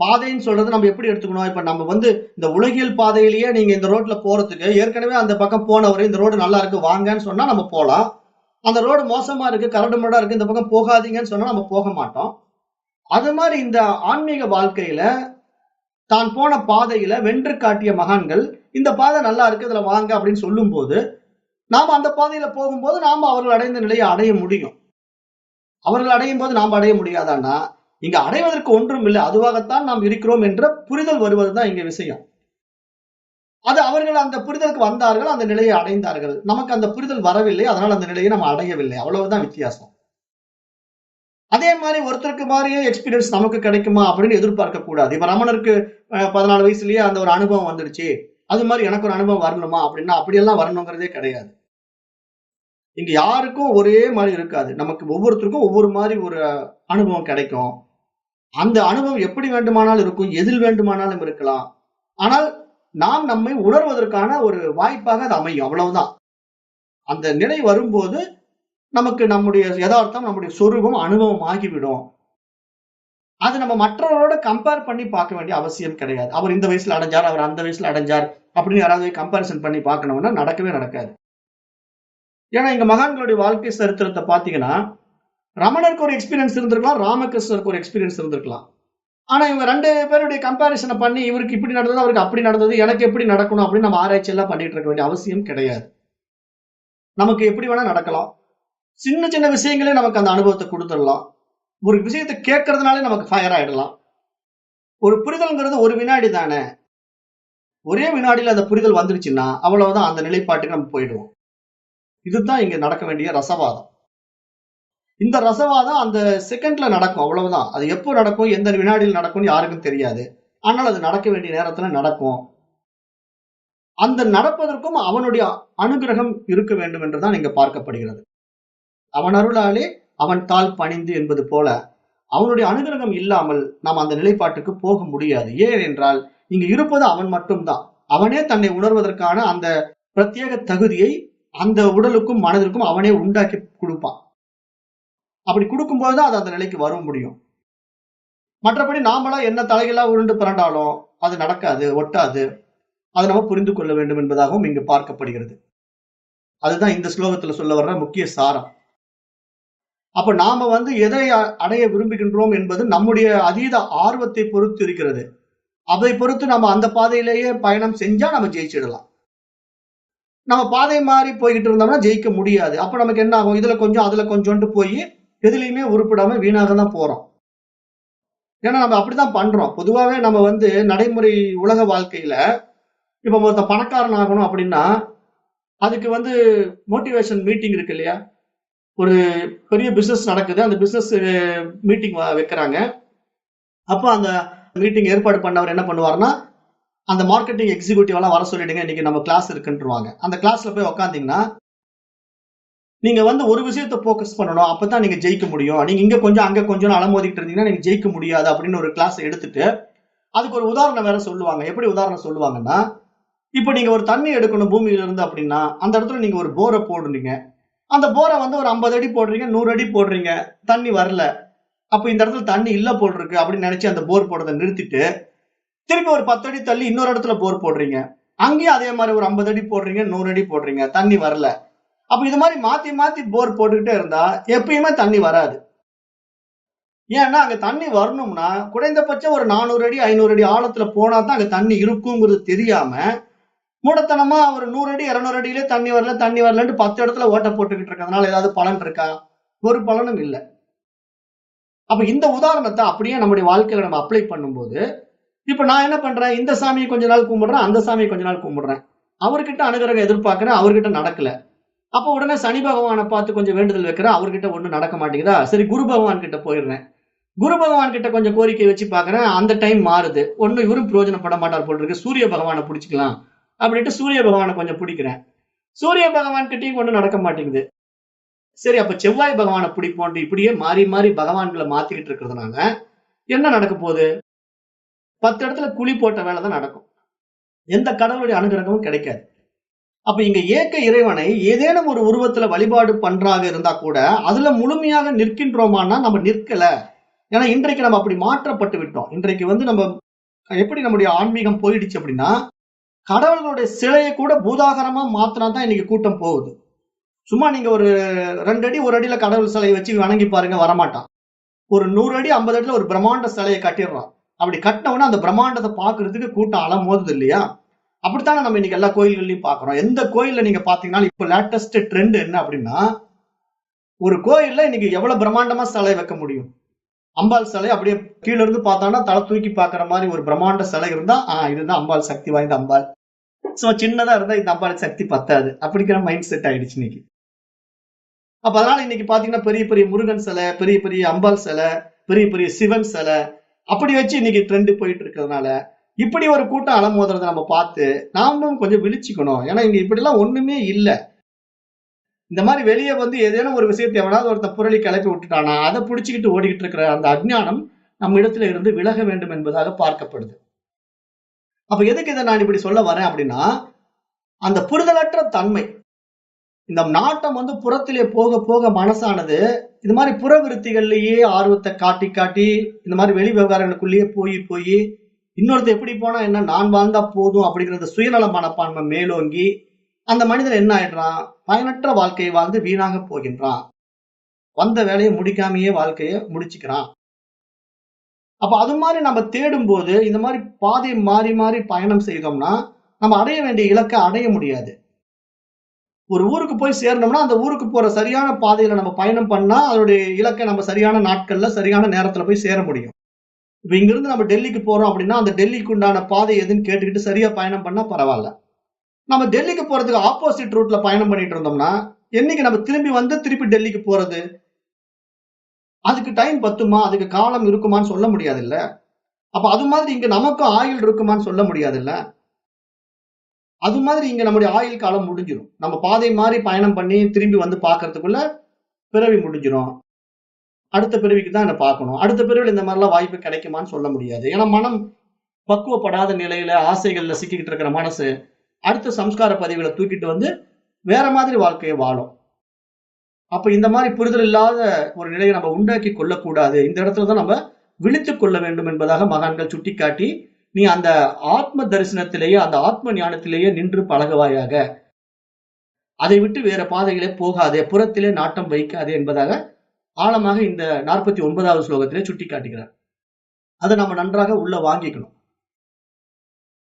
பாதைன்னு சொல்றது நம்ம எப்படி எடுத்துக்கணும்? இப்ப நம்ம வந்து இந்த உலகியல் பாதையிலேயே நீங்க இந்த ரோட்ல போறதுக்கு ஏற்கனவே அந்த பக்கம் போனவரு இந்த ரோடு நல்லா இருக்கு வாங்கன்னு சொன்னா நம்ம போலாம். அந்த ரோடு மோசமா இருக்கு, கரடுமுரடா இருக்கு, இந்த பக்கம் போகாதீங்கன்னு சொன்னா நம்ம போக மாட்டோம். அது மாதிரி இந்த ஆன்மீக வாழ்க்கையில தான் போன பாதையில வென்று காட்டிய மகான்கள் இந்த பாதை நல்லா இருக்கு, இதுல வாங்க அப்படின்னு சொல்லும் போது நாம அந்த பாதையில போகும்போது நாம அவர்கள் அடைந்த நிலையை அடைய முடியும். அவர்கள் அடையும் போது நாம் அடைய முடியாதான்னா, இங்க அடைவதற்கு ஒன்றும் இல்லை. அதுவாகத்தான் நாம் இருக்கிறோம் என்ற புரிதல் வருவதுதான் இங்க விஷயம். அது அவர்கள் அந்த புரிதலுக்கு வந்தார்கள், அந்த நிலையை அடைந்தார்கள். நமக்கு அந்த புரிதல் வரவில்லை, அதனால் அந்த நிலையை நம்ம அடையவில்லை. அவ்வளவுதான் வித்தியாசம். அதே மாதிரி ஒருத்தருக்கு மாதிரியே எக்ஸ்பீரியன்ஸ் நமக்கு கிடைக்குமா அப்படின்னு எதிர்பார்க்க கூடாது. இப்ப ரமணருக்கு 14 வயசுலயே அந்த ஒரு அனுபவம் வந்துடுச்சு. அது மாதிரி எனக்கு ஒரு அனுபவம் வரணுமா அப்படின்னா அப்படியெல்லாம் வரணுங்கிறதே கிடையாது. இங்க யாருக்கும் ஒரே மாதிரி இருக்காது. நமக்கு ஒவ்வொருத்தருக்கும் ஒவ்வொரு மாதிரி ஒரு அனுபவம் கிடைக்கும். அந்த அனுபவம் எப்படி வேண்டுமானாலும் இருக்கும். எதில் வேண்டுமானாலும் இருக்கலாம். ஆனால் நாம் நம்மை உணர்வதற்கான ஒரு வாய்ப்பாக அது அமையும். அவ்வளவுதான். அந்த நிலை வரும்போது நமக்கு நம்முடைய யதார்த்தம், நம்முடைய சொரூபம் அனுபவம் ஆகிவிடும். அது நம்ம மற்றவரோட கம்பேர் பண்ணி பார்க்க வேண்டிய அவசியம் கிடையாது. அவர் இந்த வயசுல அடைஞ்சார், அவர் அந்த வயசுல அடைஞ்சார் அப்படின்னு யாராவது கம்பேரிசன் பண்ணி பார்க்கணும்னா நடக்கவே நடக்காது. ஏன்னா இங்க மகான்களுடைய வாழ்க்கை சரித்திரத்தை பாத்தீங்கன்னா, ரமணருக்கு ஒரு எக்ஸ்பீரியன்ஸ் இருந்திருக்கலாம், ராமகிருஷ்ணருக்கு ஒரு எக்ஸ்பீரியன்ஸ் இருந்திருக்கலாம். ஆனா இவங்க 2 பேருடைய கம்பேரிசன பண்ணி இவருக்கு இப்படி நடந்தது, அவருக்கு அப்படி நடந்தது, எனக்கு எப்படி நடக்கணும் அப்படின்னு நம்ம ஆராய்ச்சி எல்லாம் பண்ணிட்டு இருக்க வேண்டிய அவசியம் கிடையாது. நமக்கு எப்படி வேணா நடக்கலாம். சின்ன சின்ன விஷயங்களே நமக்கு அந்த அனுபவத்தை கொடுத்துடலாம். ஒரு விஷயத்தை கேட்கறதுனாலே நமக்கு ஃபயர் ஆயிடலாம். ஒரு புரிதல்ங்கிறது ஒரு வினாடி தானே. ஒரே வினாடியில அந்த புரிதல் வந்துருச்சுன்னா அவ்வளவுதான், அந்த நிலைப்பாட்டுக்கு நம்ம போயிடுவோம். இதுதான் இங்க நடக்க வேண்டிய ரசவாதம். இந்த ரசவாதம் அந்த செகண்ட்ல நடக்கும், அவ்வளவுதான். அது எப்போ நடக்கும், எந்த வினாடியில் நடக்கும்னு யாருக்கும் தெரியாது. ஆனால் அது நடக்க வேண்டிய நேரத்துல நடக்கும். அந்த நடப்பதற்கும் அவனுடைய அனுகிரகம் இருக்க வேண்டும் என்றுதான் இங்க பார்க்கப்படுகிறது. அவன் அருளாலே அவன் தாள் பணிந்து என்பது போல அவனுடைய அனுகிரகம் இல்லாமல் நாம் அந்த நிலைப்பாட்டுக்கு போக முடியாது. ஏன் என்றால் இங்கு இருப்பது அவன் மட்டும்தான். அவனே தன்னை உணர்வதற்கான அந்த பிரத்யேக தகுதியை அந்த உடலுக்கும் மனதிற்கும் அவனே உண்டாக்கி கொடுப்பான். அப்படி கொடுக்கும்போது அது அந்த நிலைக்கு வர முடியும். மற்றபடி நாமளா என்ன தலைகளா உருண்டு பிறண்டாலும் அது நடக்காது, ஒட்டாது. அதை நம்ம புரிந்து கொள்ள வேண்டும் என்பதாகவும் இங்கு பார்க்கப்படுகிறது. அதுதான் இந்த ஸ்லோகத்துல சொல்ல வர்ற முக்கிய சாரம். அப்ப நாம எதை அடைய விரும்புகின்றோம் என்பது நம்முடைய அதீத ஆர்வத்தை பொறுத்து இருக்கிறது. அதை பொறுத்து நம்ம அந்த பாதையிலேயே பயணம் செஞ்சா நம்ம ஜெயிச்சிடலாம். நம்ம பாதை மாறி போய்கிட்டு இருந்தோம்னா ஜெயிக்க முடியாது. அப்ப நமக்கு என்ன ஆகும், இதுல கொஞ்சம் அதுல கொஞ்சம்ட்டு போய் எதுலையுமே உருப்படாம வீணாக தான் போறோம். ஏன்னா நம்ம அப்படிதான் பண்றோம். பொதுவாவே நம்ம நடைமுறை உலக வாழ்க்கையில இப்ப ஒருத்தன் பணக்காரன் ஆகணும் அப்படின்னா அதுக்கு மோட்டிவேஷன் மீட்டிங் இருக்கு இல்லையா. ஒரு பெரிய பிசினஸ் நடக்குது, அந்த பிசினஸ் மீட்டிங் வைக்கிறாங்க. அப்ப அந்த மீட்டிங் ஏற்பாடு பண்ணவர் என்ன பண்ணுவாருன்னா, அந்த மார்க்கெட்டிங் எக்ஸிக்யூட்டிவ் எல்லாம் வர சொல்லிடுங்க, இன்னைக்கு நம்ம கிளாஸ் இருக்குன்றுவாங்க. அந்த கிளாஸ்ல போய் உட்காந்தீங்கன்னா நீங்க ஒரு விஷயத்தை போக்கஸ் பண்ணணும், அப்பதான் நீங்க ஜெயிக்க முடியும். நீங்க இங்க கொஞ்சம் அங்க கொஞ்சம் அலமோதிட்டு இருந்தீங்கன்னா நீங்க ஜெயிக்க முடியாது அப்படின்னு ஒரு கிளாஸ் எடுத்துட்டு அதுக்கு ஒரு உதாரணம் வேற சொல்லுவாங்க. எப்படி உதாரணம் சொல்லுவாங்கன்னா, இப்ப நீங்க ஒரு தண்ணி எடுக்கணும் பூமியில இருந்து அப்படின்னா அந்த இடத்துல நீங்க ஒரு போரை போடுறீங்க. அந்த போரை ஒரு 50 அடி போடுறீங்க, 100 அடி போடுறீங்க, தண்ணி வரல. அப்ப இந்த இடத்துல தண்ணி இல்ல போல் இருக்கு அப்படின்னு நினைச்சு அந்த போர் போடுறதை நிறுத்திட்டு திருப்பி ஒரு 10 அடி தள்ளி இன்னொரு இடத்துல போர் போடுறீங்க. அங்கேயும் அதே மாதிரி ஒரு 50 அடி போடுறீங்க, 100 அடி போடுறீங்க, தண்ணி வரல. அப்ப இது மாதிரி மாத்தி மாத்தி போர் போட்டுக்கிட்டே இருந்தா எப்பயுமே தண்ணி வராது. ஏன்னா அங்க தண்ணி வரணும்னா குறைந்தபட்சம் ஒரு 400 அடி 500 அடி ஆழத்துல போனா தான் அங்க தண்ணி இருக்குங்கிறது தெரியாம மூடத்தனமா ஒரு 100 அடி 200 அடியிலே தண்ணி வரலன்னு 10 இடத்துல ஓட்ட போட்டுக்கிட்டு இருக்கிறதுனால ஏதாவது பலன் இருக்கா? ஒரு பலனும் இல்லை. அப்ப இந்த உதாரணத்தை அப்படியே நம்முடைய வாழ்க்கையில நம்ம அப்ளை பண்ணும்போது, இப்ப நான் என்ன பண்றேன், இந்த சாமியை கொஞ்ச நாள் கும்பிடுறேன், அந்த சாமியை கொஞ்ச நாள் கும்பிடுறேன். அவர்கிட்ட அனுகிரகம் எதிர்பார்க்கிறேன், அவர்கிட்ட நடக்கல. அப்ப உடனே சனி பகவானை பார்த்து கொஞ்சம் வேண்டுதல் வைக்கிறேன், அவர்கிட்ட ஒண்ணும் நடக்க மாட்டேங்குதா, சரி குரு பகவான் கிட்ட போயிடுறேன். குரு பகவான் கிட்ட கொஞ்சம் கோரிக்கை வச்சு பாக்குறேன், அந்த டைம் மாறுது, ஒன்னும் இவரும் பிரயோஜனப்பட மாட்டார் போல் இருக்கு, சூரிய பகவானை பிடிச்சிக்கலாம் அப்படின்ட்டு சூரிய பகவானை கொஞ்சம் பிடிக்கிறேன். சூரிய பகவான் கிட்டையும் ஒண்ணும் நடக்க மாட்டேங்குது. சரி அப்ப செவ்வாய் பகவானை பிடிப்போம், இப்படியே மாறி மாறி பகவான்களை மாத்திக்கிட்டு இருக்கிறதுனால என்ன நடக்க போகுது, 10 இடத்துல குழி போட்ட வேலை தான் நடக்கும். எந்த கடவுளுடைய அனுகிரகமும் கிடைக்காது. அப்ப இங்க ஏக்க இறைவனை ஏதேனும் ஒரு உருவத்துல வழிபாடு பண்றாங்க இருந்தா கூட அதுல முழுமையாக நிற்கின்றோமான்னா நம்ம நிற்கல. ஏன்னா இன்றைக்கு நம்ம அப்படி மாற்றப்பட்டு விட்டோம். இன்றைக்கு நம்ம எப்படி நம்முடைய ஆன்மீகம் போயிடுச்சு அப்படின்னா, கடவுள்களுடைய சிலையை கூட பூதாகரமா மாத்தினா தான் இன்னைக்கு கூட்டம் போகுது. சும்மா நீங்க ஒரு 2 அடி 1 அடியில கடவுள் சிலையை வச்சு வணங்கி பாருங்க, வரமாட்டான். ஒரு 100 அடி 50 அடியில ஒரு பிரம்மாண்ட சிலையை கட்டிடுறான். அப்படி கட்டினவன அந்த பிரம்மாண்டத்தை பாக்குறதுக்கு கூட்டம் அலமோதுது இல்லையா. அப்படித்தானே நம்ம இன்னைக்கு எல்லா கோயில்கள்லயும் பாக்குறோம். எந்த கோயில்ல நீங்க பாத்தீங்கன்னா இப்ப லேட்டஸ்ட் ட்ரெண்ட் என்ன அப்படின்னா, ஒரு கோயில்ல இன்னைக்கு எவ்வளவு பிரம்மாண்டமா சிலை வைக்க முடியும். அம்பாள் சிலை அப்படியே கீழ இருந்து பார்த்தாங்கன்னா தலை தூக்கி பாக்குற மாதிரி ஒரு பிரம்மாண்ட சிலை இருந்தா இதுதான் அம்பாள், சக்தி வாய்ந்த அம்பாள். சோ சின்னதா இருந்தா இந்த அம்பாள் சக்தி பத்தாது அப்படிங்கிற மைண்ட் செட் ஆயிடுச்சு இன்னைக்கு. அப்ப அதனால இன்னைக்கு பாத்தீங்கன்னா பெரிய பெரிய முருகன் சிலை, பெரிய பெரிய அம்பாள் சிலை, பெரிய பெரிய சிவன் சிலை அப்படி வச்சு இன்னைக்கு ட்ரெண்ட் போயிட்டு இருக்கிறதுனால இப்படி ஒரு கூட்டம் அலமோதுறதை நம்ம பார்த்து நாமும் கொஞ்சம் விழிச்சுக்கணும். ஏன்னா இங்க இப்படி எல்லாம் ஒண்ணுமே இல்லை. இந்த மாதிரி வெளியே ஏதேனும் ஒரு விஷயத்தை எவனாவது ஒருத்த புரளி கிளப்பி விட்டுட்டானா அதை புடிச்சுக்கிட்டு ஓடிக்கிட்டு இருக்கிற அந்த அஜ்ஞானம் நம்ம இடத்துல இருந்து விலக வேண்டும் என்பதாக பார்க்கப்படுது. அப்ப எதுக்கு இதை நான் இப்படி சொல்ல வரேன் அப்படின்னா, அந்த புரிதலற்ற தன்மை, இந்த நாட்டம் புறத்திலே போக போக மனசானது இது மாதிரி புற விருத்திகள்லயே ஆர்வத்தை காட்டி காட்டி இந்த மாதிரி வெளி விவகாரங்களுக்குள்ளேயே போய் போய் இன்னொருத்த எப்படி போனா என்ன, நான் வாழ்ந்தா போதும் அப்படிங்கிற சுயநல மனப்பான்மை மேலோங்கி அந்த மனிதன் என்ன ஆயிடுறான், பயனற்ற வாழ்க்கையை வாழ்ந்து வீணாக போகின்றான். வந்த வேலையை முடிக்காமையே வாழ்க்கையை முடிச்சுக்கிறான். அப்ப அது மாதிரி நம்ம தேடும் போது இந்த மாதிரி பாதை மாறி மாறி பயணம் செய்தோம்னா நம்ம அடைய வேண்டிய இலக்கை அடைய முடியாது. ஒரு ஊருக்கு போய் சேரணும்னா அந்த ஊருக்கு போற சரியான பாதையில நம்ம பயணம் பண்ணா அதனுடைய இலக்கை நம்ம சரியான நாட்கள்ல சரியான நேரத்துல போய் சேர முடியும். இப்ப இங்க இருந்து நம்ம டெல்லிக்கு போறோம் அப்படின்னா அந்த டெல்லிக்கு உண்டான பாதை எதுன்னு கேட்டுக்கிட்டு சரியா பயணம் பண்ணா பரவாயில்ல. நம்ம டெல்லிக்கு போறதுக்கு ஆப்போசிட் ரூட்ல பயணம் பண்ணிட்டு இருந்தோம்னா என்னைக்கு நம்ம திரும்பி வந்து திருப்பி டெல்லிக்கு போறது? அதுக்கு டைம் பத்துமா? அதுக்கு காலம் இருக்குமான்னு சொல்ல முடியாது இல்ல. அப்ப அது மாதிரி இங்க நமக்கும் ஆயுள் இருக்குமான்னு சொல்ல முடியாது இல்ல. அது மாதிரி இங்க நம்முடைய ஆயுள் காலம் முடிஞ்சிடும். நம்ம பாதை மாறி பயணம் பண்ணி திரும்பி வந்து பாக்குறதுக்குள்ள பிறவி முடிஞ்சிடும். அடுத்த பிறவிக்கு தான் என்ன பார்க்கணும். அடுத்த பிறவில இந்த மாதிரிலாம் வாய்ப்பு கிடைக்குமான்னு சொல்ல முடியாது. ஏன்னா மனம் பக்குவப்படாத நிலையில ஆசைகள்ல சிக்கிக்கிட்டு இருக்கிற மனசு அடுத்த சம்ஸ்கார பதிவுகளை தூக்கிட்டு வந்து வேற மாதிரி வாழ்க்கையை வாழும். அப்ப இந்த மாதிரி புரிதல் இல்லாத ஒரு நிலையை நம்ம உண்டாக்கி கொள்ளக்கூடாது. இந்த இடத்துல தான் நம்ம விழித்துக் கொள்ள வேண்டும் என்பதாக மகான்கள் சுட்டிக்காட்டி, நீ அந்த ஆத்ம தரிசனத்திலேயே அந்த ஆத்ம ஞானத்திலேயே நின்று பழகுவாயாக. அதை விட்டு வேற பாதைகளே போகாதே, புறத்திலே நாட்டம் வைக்காதே என்பதாக ஆழமாக இந்த 49வது ஸ்லோகத்திலே சுட்டிக்காட்டுகிறார். அதை நம்ம நன்றாக உள்ள வாங்கிக்கணும்.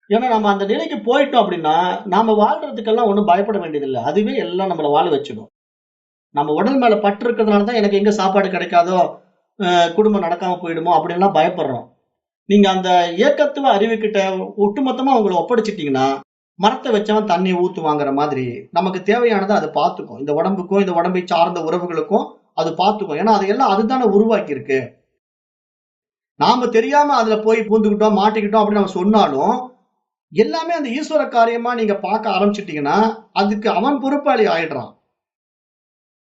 ஏன்னா நம்ம அந்த நிலைக்கு போயிட்டோம் அப்படின்னா நாம வாழ்றதுக்கெல்லாம் ஒண்ணும் பயப்பட வேண்டியதில்லை. அதுவே எல்லாம் நம்மளை வாழ வச்சிடும். நம்ம உடல் மேல பற்று இருக்கிறதுனால தான் எனக்கு எங்க சாப்பாடு கிடைக்காதோ, குடும்பம் நடக்காம போயிடுமோ அப்படின்லாம் பயப்படுறோம். நீங்க அந்த ஏகத்துவ அறிவுக்கிட்ட ஒட்டுமொத்தமா உங்களை ஒப்படைச்சிட்டீங்கன்னா, மரத்தை வச்சவன் தண்ணி ஊத்துவாங்கிற மாதிரி நமக்கு தேவையானதை அது பார்த்துக்கும். இந்த உடம்புக்கும் இந்த உடம்பை சார்ந்த உறவுகளுக்கும் அது பார்த்துக்கும். ஏன்னா அதையெல்லாம் அதுதானே உருவாக்கி இருக்கு. நாம தெரியாம அதுல போய் பூந்துக்கிட்டோம் மாட்டிக்கிட்டோம் அப்படின்னு நம்ம சொன்னாலும் எல்லாமே அந்த ஈஸ்வர காரியமா நீங்க பார்க்க ஆரம்பிச்சிட்டீங்கன்னா அதுக்கு அவன் பொறுப்பாளி ஆயிடுறான்.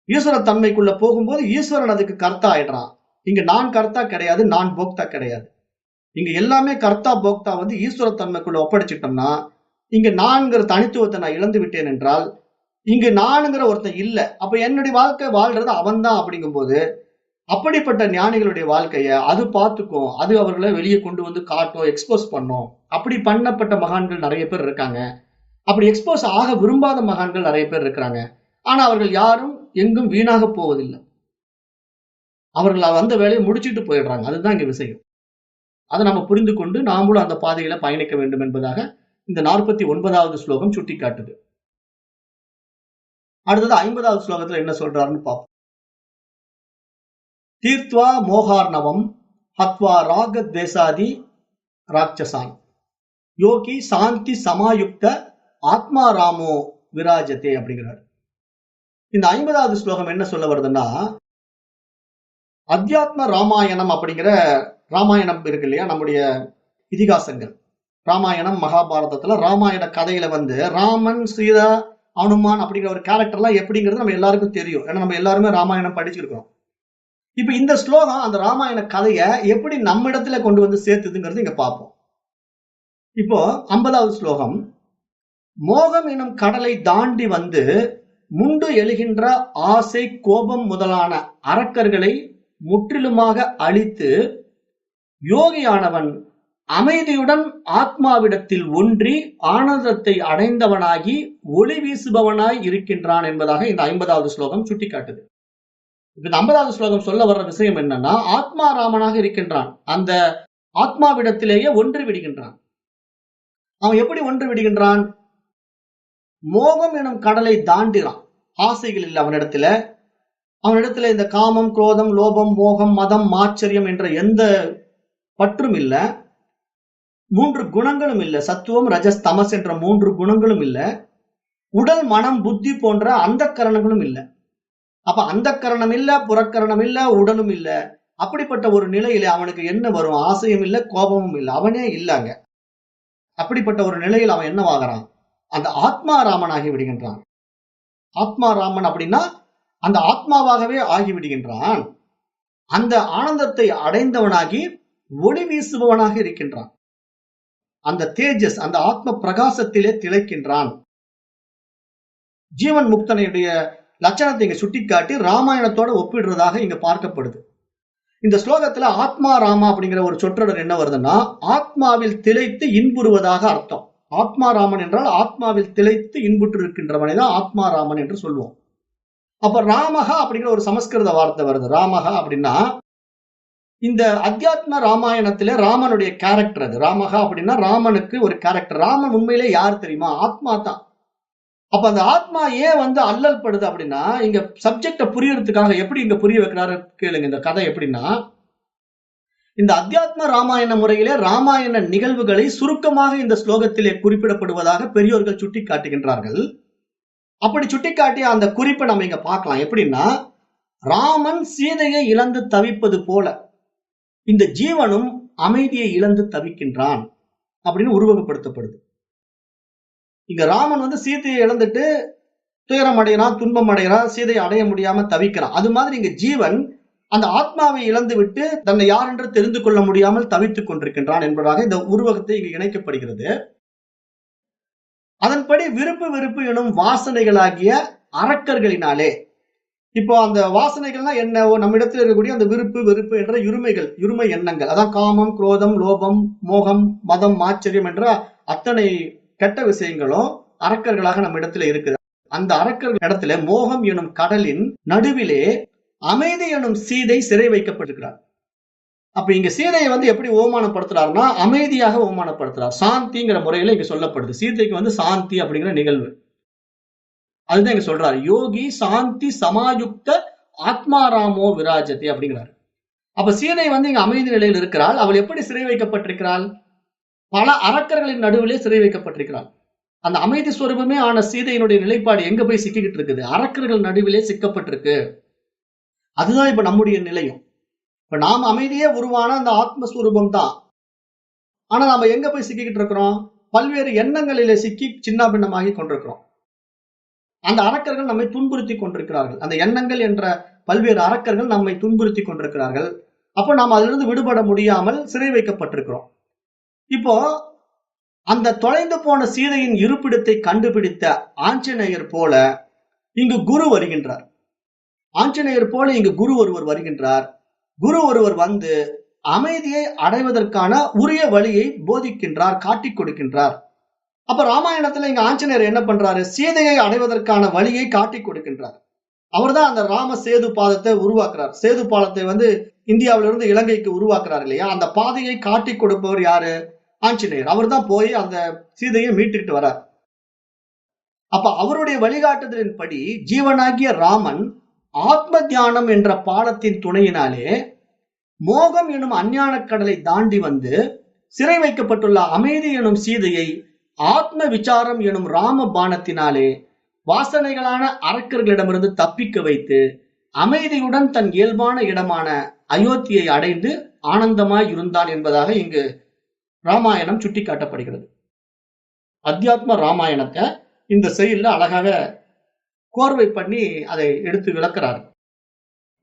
ஈஸ்வர தன்மைக்குள்ள போகும்போது ஈஸ்வரன் அதுக்கு கர்த்தா ஆயிடுறான். இங்க நான் கர்த்தா கிடையாது, நான் போக்தா கிடையாது. இங்க எல்லாமே கர்த்தா போக்தா வந்து ஈஸ்வர தன்மைக்குள்ள ஒப்படைச்சிட்டோம்னா இங்க நான்கிற தனித்துவத்தை நான் இழந்து விட்டேன் என்றால் இங்க நானுங்கிற ஒருத்தன் இல்ல. அப்ப என்னுடைய வாழ்க்கை வாழ்றது அவன் தான். அப்படிங்கும் போது அப்படிப்பட்ட ஞானிகளுடைய வாழ்க்கைய அது பார்த்துக்கும். அது அவர்களை வெளியே கொண்டு வந்து காட்டும், எக்ஸ்போஸ் பண்ணும். அப்படி பண்ணப்பட்ட மகான்கள் நிறைய பேர் இருக்காங்க. அப்படி எக்ஸ்போஸ் ஆக விரும்பாத மகான்கள் நிறைய பேர் இருக்கிறாங்க. ஆனா அவர்கள் யாரும் எங்கும் வீணாக போவதில்லை. அவர்கள் வந்த வேலையை முடிச்சிட்டு போயிடுறாங்க. அதுதான் இங்க விஷயம். அதை நம்ம புரிந்து கொண்டு நாமளும் அந்த பாதையில பயணிக்க வேண்டும் என்பதாக இந்த 49வது ஸ்லோகம் சுட்டிக்காட்டுது. அடுத்தது 50வது ஸ்லோகத்துல என்ன சொல்றாருன்னு பார்ப்போம். தீர்த்வா மோகார்ணவம் ஹத்வா ராக தேசாதி ராட்சசான் யோகி சாந்தி சமாயுக்த ஆத்மா ராமோ விராஜதே அப்படிங்கிறார். இந்த 50வது ஸ்லோகம் என்ன சொல்ல வருதுன்னா, அத்தியாத்ம ராமாயணம் அப்படிங்கிற ராமாயணம் இருக்கு இல்லையா, நம்முடைய இதிகாசங்கள். ராமாயணம் மகாபாரதத்துல ராமாயண கதையில வந்து ராமன் சீதா அனுமான் அப்படிங்கிற ஒரு கேரக்டர்லாம் எப்படிங்கிறது நம்ம எல்லாருக்கும் தெரியும். ஏன்னா நம்ம எல்லாருமே ராமாயணம் படிச்சிருக்கிறோம். இப்ப இந்த ஸ்லோகம் அந்த ராமாயண கதையை எப்படி நம்ம இடத்துல கொண்டு வந்து சேர்த்துதுங்கிறது இங்க பார்ப்போம். இப்போ 50வது ஸ்லோகம், மோகம் எனும் கடலை தாண்டி வந்து முண்டு எழுகின்ற ஆசை கோபம் முதலான அரக்கர்களை முற்றிலுமாக அழித்து யோகியானவன் அமைதியுடன் ஆத்மாவிடத்தில் ஒன்றி ஆனந்தத்தை அடைந்தவனாகி ஒளி வீசுபவனாய் இருக்கின்றான் என்பதாக இந்த 50வது ஸ்லோகம் சுட்டிக்காட்டுது. இந்த 50வது ஸ்லோகம் சொல்ல வர்ற விஷயம் என்னன்னா, ஆத்மா ராமனாக இருக்கின்றான். அந்த ஆத்மாவிடத்திலேயே ஒன்று விடுகின்றான். அவன் எப்படி ஒன்று விடுகின்றான்? மோகம் எனும் கடலை தாண்டிறான். ஆசைகள் இல்லை அவனிடத்துல. அவனிடத்துல இந்த காமம், குரோதம், லோபம், மோகம், மதம், மாச்சரியம் என்ற எந்த பற்றும் இல்ல. 3 குணங்களும் இல்ல. சத்துவம், ரஜஸ், தமஸ் என்ற 3 குணங்களும் இல்ல. உடல், மனம், புத்தி போன்ற அந்த கரணங்களும் இல்ல. அப்ப அந்த கரணம் இல்ல, புறக்கரணம் இல்ல, உடலும் இல்ல. அப்படிப்பட்ட ஒரு நிலையில அவனுக்கு என்ன வரும்? ஆசையும் இல்ல, கோபமும் இல்ல. அவனே இல்லங்க. அப்படிப்பட்ட ஒரு நிலையில் அவன் என்னவாகிறான்? அந்த ஆத்மா ராமனாகி விடுகின்றான். ஆத்மா ராமன் அப்படின்னா அந்த ஆத்மாவாகவே ஆகிவிடுகின்றான். அந்த ஆனந்தத்தை அடைந்தவனாகி ஒளி வீசுபவனாக இருக்கின்றான். அந்த தேஜஸ், அந்த ஆத்ம பிரகாசத்திலே திளைக்கின்றான். ஜீவன் முக்தனுடைய லட்சணத்தை இங்க சுட்டிக்காட்டி ராமாயணத்தோட ஒப்பிடுறதாக இங்க பார்க்கப்படுது. இந்த ஸ்லோகத்துல ஆத்மா ராமா அப்படிங்கிற ஒரு சொற்றொடர் என்ன வருதுன்னா, ஆத்மாவில் திளைத்து இன்புறுவதாக அர்த்தம். ஆத்மா ராமன் என்றால் ஆத்மாவில் திளைத்து இன்புற்று இருக்கின்றவனை தான் ஆத்மா ராமன் என்று சொல்லுவோம். அப்ப ராமகா அப்படிங்கிற ஒரு சமஸ்கிருத வார்த்தை வருது. ராமகா அப்படின்னா இந்த அத்தியாத்ம ராமாயணத்திலே ராமனுடைய கேரக்டர் அது. ராமகா அப்படின்னா ராமனுக்கு ஒரு கேரக்டர். ராமன் உண்மையிலே யார் தெரியுமா? ஆத்மா தான். அப்ப அந்த ஆத்மா ஏன் வந்து அல்லல் படுது அப்படின்னா, இங்க சப்ஜெக்ட புரியறதுக்காக எப்படி இங்க புரிய வைக்கிறாரு கேளுங்க. இந்த கதை எப்படின்னா, இந்த அத்தியாத்ம ராமாயண முறையிலே ராமாயண நிகழ்வுகளை சுருக்கமாக இந்த ஸ்லோகத்திலே குறிப்பிடப்படுவதாக பெரியோர்கள் சுட்டி காட்டுகின்றார்கள். அப்படி சுட்டிக்காட்டிய அந்த குறிப்பை நம்ம இங்க பார்க்கலாம். எப்படின்னா, ராமன் சீதையை இழந்து தவிப்பது போல இந்த ஜீவனும் அமைதியை இழந்து தவிக்கின்றான் அப்படின்னு உருவகப்படுத்தப்படுது. இங்க ராமன் சீதையை இழந்துட்டு துயரம் அடைகிறான், துன்பம் அடைகிறான், சீதையை அடைய முடியாம தவிக்கிறான். அது மாதிரி இங்க ஜீவன் அந்த ஆத்மாவை இழந்து விட்டு தன்னை யார் என்று தெரிந்து கொள்ள முடியாமல் தவித்துக் கொண்டிருக்கின்றான் என்பதாக இந்த உருவகத்தை இங்கு இணைக்கப்படுகிறது. அதன்படி விருப்பு வெறுப்பு எனும் வாசனைகளாகிய அரக்கர்களினாலே, இப்போ அந்த வாசனைகள்னா என்ன? நம்மிடத்தில் இருக்கக்கூடிய அந்த விருப்பு வெறுப்பு என்ற இருமை எண்ணங்கள், அதான் காமம், குரோதம், லோபம், மோகம், மதம், ஆச்சரியம் என்ற அத்தனை கெட்ட விஷயங்களும் அரக்கர்களாக நம்ம இடத்துல இருக்குது. அந்த அரக்கர்கள் இடத்துல மோகம் எனும் கடலின் நடுவிலே அமைதி எனும் சீதை சிறை வைக்கப்பட்டிருக்கிறார். அப்ப இங்க சீதையை எப்படி ஓமானப்படுத்துறாருன்னா அமைதியாக ஓமானப்படுத்துறார். சாந்திங்கிற முறையில இங்க சொல்லப்படுது. சீதைக்கு சாந்தி அப்படிங்கிற நிகழ்வு அதுதான் இங்க சொல்றாரு. யோகி சாந்தி சமாயுக்த ஆத்மாராமோ விராஜதி அப்படிங்கிறாரு. அப்ப சீதை இங்க அமைதி நிலையில் இருக்கிறாள். அவள் எப்படி சிறை வைக்கப்பட்டிருக்கிறாள்? பல அரக்கர்களின் நடுவிலே சிறை வைக்கப்பட்டிருக்கிறாள். அந்த அமைதி ஸ்வரூபமே ஆன சீதையினுடைய நிலைப்பாடு எங்க போய் சிக்கிக்கிட்டு இருக்குது? அரக்கர்கள் நடுவிலே சிக்கப்பட்டிருக்கு. அதுதான் இப்ப நம்முடைய நிலையும். இப்ப நாம் அமைதியே உருவான அந்த ஆத்மஸ்வரூபம் தான். ஆனா நாம எங்க போய் சிக்கிக்கிட்டு இருக்கிறோம்? பல்வேறு எண்ணங்களிலே சிக்கி சின்ன பின்னமாகி கொண்டிருக்கிறோம். அந்த அரக்கர்கள் நம்மை துன்புறுத்தி கொண்டிருக்கிறார்கள். அந்த எண்ணங்கள் என்ற பல்வேறு அரக்கர்கள் நம்மை துன்புறுத்தி கொண்டிருக்கிறார்கள். அப்போ நாம் அதிலிருந்து விடுபட முடியாமல் சிறை வைக்கப்பட்டிருக்கிறோம். இப்போ அந்த தொலைந்து போன சீதையின் இருப்பிடத்தை கண்டுபிடித்த ஆஞ்சநேயர் போல இங்கு குரு வருகின்றார். ஆஞ்சநேயர் போல இங்கு குரு ஒருவர் வருகின்றார். குரு ஒருவர் அமைதியை அடைவதற்கான உரிய வழியை போதிக்கின்றார், காட்டிக் கொடுக்கின்றார். அப்ப ராமாயணத்துல இங்க ஆஞ்சநேயர் என்ன பண்றாரு? சீதையை அடைவதற்கான வழியை காட்டிக் கொடுக்கின்றார். அவர் தான் அந்த ராம சேது பாதத்தை உருவாக்குறார். சேது பாலத்தை இந்தியாவிலிருந்து இலங்கைக்கு உருவாக்குறாரு இல்லையா? அந்த பாதையை காட்டிக் கொடுப்பவர் யாரு? ஆஞ்சநேயர். அவர் தான் போய் அந்த சீதையை மீட்டுக்கிட்டு வரார். அப்ப அவருடைய வழிகாட்டுதலின்படி ஜீவனாகிய ராமன் ஆத்ம தியானம் என்ற பாலத்தின் துணையினாலே மோகம் எனும் அஞ்ஞான கடலை தாண்டி சிறை வைக்கப்பட்டுள்ள அமைதி எனும் சீதையை ஆத்ம விசாரம் எனும் ராம பானத்தினாலே வாசனைகளான அரக்கர்களிடமிருந்து தப்பிக்க வைத்து அமைதியுடன் தன் இயல்பான இடமான அயோத்தியை அடைந்து ஆனந்தமாய் இருந்தான் என்பதாக இங்கு ராமாயணம் சுட்டி காட்டப்படுகிறது. அத்தியாத்ம ராமாயணத்தை இந்த செயல்ல அழகாக கோர்வை பண்ணி அதை எடுத்து விளக்குறாரு,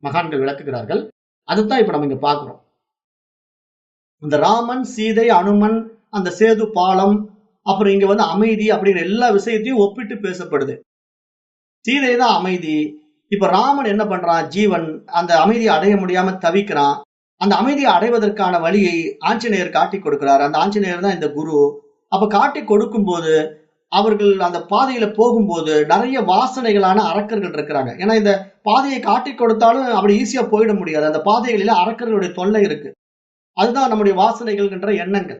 மகான்கள் விளக்குகிறார்கள். அதுதான் இப்ப நம்ம இங்க பாக்குறோம். இந்த ராமன், சீதை, அனுமன், அந்த சேது பாலம், அப்புறம் இங்க அமைதி அப்படிங்கிற எல்லா விஷயத்தையும் ஒப்பிட்டு பேசப்படுது. சீதை தான் அமைதி. இப்ப ராமன் என்ன பண்றான்? ஜீவன் அந்த அமைதியை அடைய முடியாம தவிக்கிறான். அந்த அமைதியை அடைவதற்கான வழியை ஆஞ்சநேயர் காட்டி கொடுக்கிறார். அந்த ஆஞ்சநேயர் தான் இந்த குரு. அப்ப காட்டி கொடுக்கும் போது அவர்கள் அந்த பாதையில போகும்போது நிறைய வாசனைகளான அரக்கர்கள் இருக்கிறாங்க. ஏன்னா இந்த பாதையை காட்டி கொடுத்தாலும் அப்படி ஈஸியா போயிட முடியாது. அந்த பாதைகளில அரக்கர்களுடைய தொல்லை இருக்கு. அதுதான் நம்முடைய வாசனைகள் என்ற எண்ணங்கள்.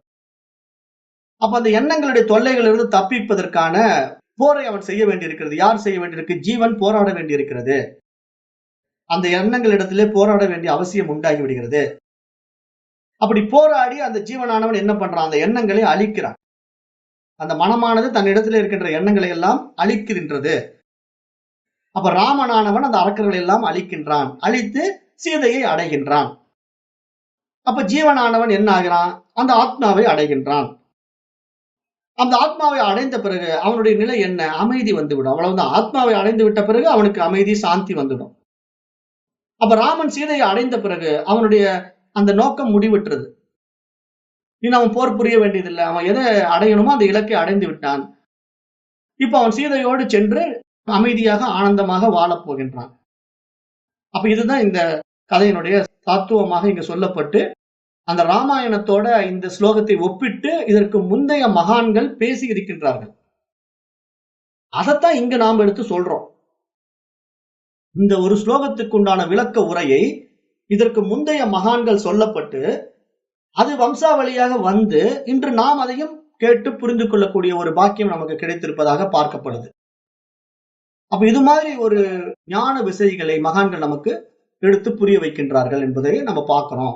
அப்ப அந்த எண்ணங்களுடைய தொல்லைகளிலிருந்து தப்பிப்பதற்கான போரை அவன் செய்ய வேண்டியிருக்கிறது. யார் செய்ய வேண்டியிருக்கு? ஜீவன் போராட வேண்டியிருக்கிறது. அந்த எண்ணங்களிடத்திலே போராட வேண்டிய அவசியம் உண்டாகி விடுகிறது. அப்படி போராடி அந்த ஜீவனானவன் என்ன பண்றான்? அந்த எண்ணங்களை அழிக்கிறான். அந்த மனமானது தன்னிடத்தில் இருக்கின்ற எண்ணங்களை எல்லாம் அழிக்கின்றது. அப்ப ராமனானவன் அந்த அரக்கர்களை எல்லாம் அழிக்கின்றான், அழித்து சீதையை அடைகின்றான். அப்ப ஜீவனானவன் என்ன ஆகிறான்? அந்த ஆத்மாவை அடைகின்றான். அந்த ஆத்மாவை அடைந்த பிறகு அவனுடைய நிலை என்ன? அமைதி வந்துவிடும். அவ்வளவுதான். ஆத்மாவை அடைந்து விட்ட பிறகு அவனுக்கு அமைதி, சாந்தி வந்துடும். அப்ப ராமன் சீதையை அடைந்த பிறகு அவனுடைய அந்த நோக்கம் முடிவிட்டுறது. இன்னும் அவன் போர் புரிய வேண்டியதில்லை. அவன் எதை அடையணுமோ அந்த இலக்கை அடைந்து விட்டான். இப்ப அவன் சீதையோடு சென்று அமைதியாக ஆனந்தமாக வாழப் போகின்றான். அப்ப இதுதான் இந்த கதையினுடைய தத்துவமாக இங்க சொல்லப்பட்டு அந்த ராமாயணத்தோட இந்த ஸ்லோகத்தை ஒப்பிட்டு இதற்கு முந்தைய மகான்கள் பேசி இருக்கின்றார்கள். அதைத்தான் இங்க நாம் எடுத்து சொல்றோம். இந்த ஒரு ஸ்லோகத்துக்கு உண்டான விளக்க உரையை இதற்கு முந்தைய மகான்கள் சொல்லப்பட்டு அது வம்சாவளியாக இன்று நாம் அதையும் கேட்டு புரிந்து கொள்ளக்கூடிய ஒரு பாக்கியம் நமக்கு கிடைத்திருப்பதாக பார்க்கப்படுது. அப்ப இது மாதிரி ஒரு ஞான விஷயங்களை மகான்கள் நமக்கு எடுத்து புரிய வைக்கின்றார்கள் என்பதை நம்ம பார்க்கிறோம்.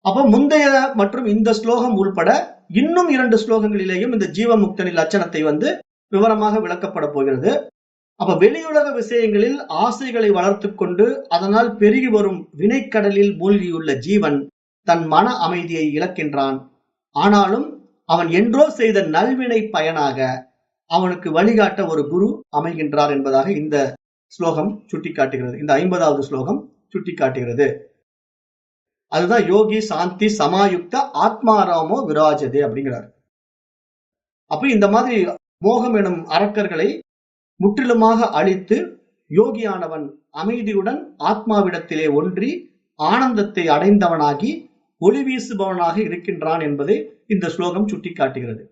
அப்போ முந்தைய மற்றும் இந்த ஸ்லோகம் உள்பட இன்னும் 2 ஸ்லோகங்களிலேயும் இந்த ஜீவமுக்தனின் லட்சணத்தை விவரமாக விளக்கப்பட போகிறது. அப்ப வெளியுலக விஷயங்களில் ஆசைகளை வளர்த்துக் கொண்டு அதனால் பெருகி வரும் வினைக்கடலில் மூழ்கியுள்ள ஜீவன் தன் மன அமைதியை இழக்கின்றான். ஆனாலும் அவன் என்றோ செய்த நல்வினை பயனாக அவனுக்கு வழிகாட்ட ஒரு குரு அமைகின்றார் என்பதாக இந்த ஸ்லோகம் சுட்டிக்காட்டுகிறது. இந்த 50வது ஸ்லோகம் சுட்டிக்காட்டுகிறது. அதுதான் யோகி சாந்தி சமாயுக்த ஆத்மாராமோ விராஜதே அப்படிங்கிறார். அப்ப இந்த மாதிரி மோகம் எனும் அரக்கர்களை முற்றிலுமாக அழித்து யோகியானவன் அமைதியுடன் ஆத்மாவிடத்திலே ஒன்றி ஆனந்தத்தை அடைந்தவனாகி ஒளி வீசுபவனாக இருக்கின்றான் என்பதை இந்த ஸ்லோகம் சுட்டிக்காட்டுகிறது.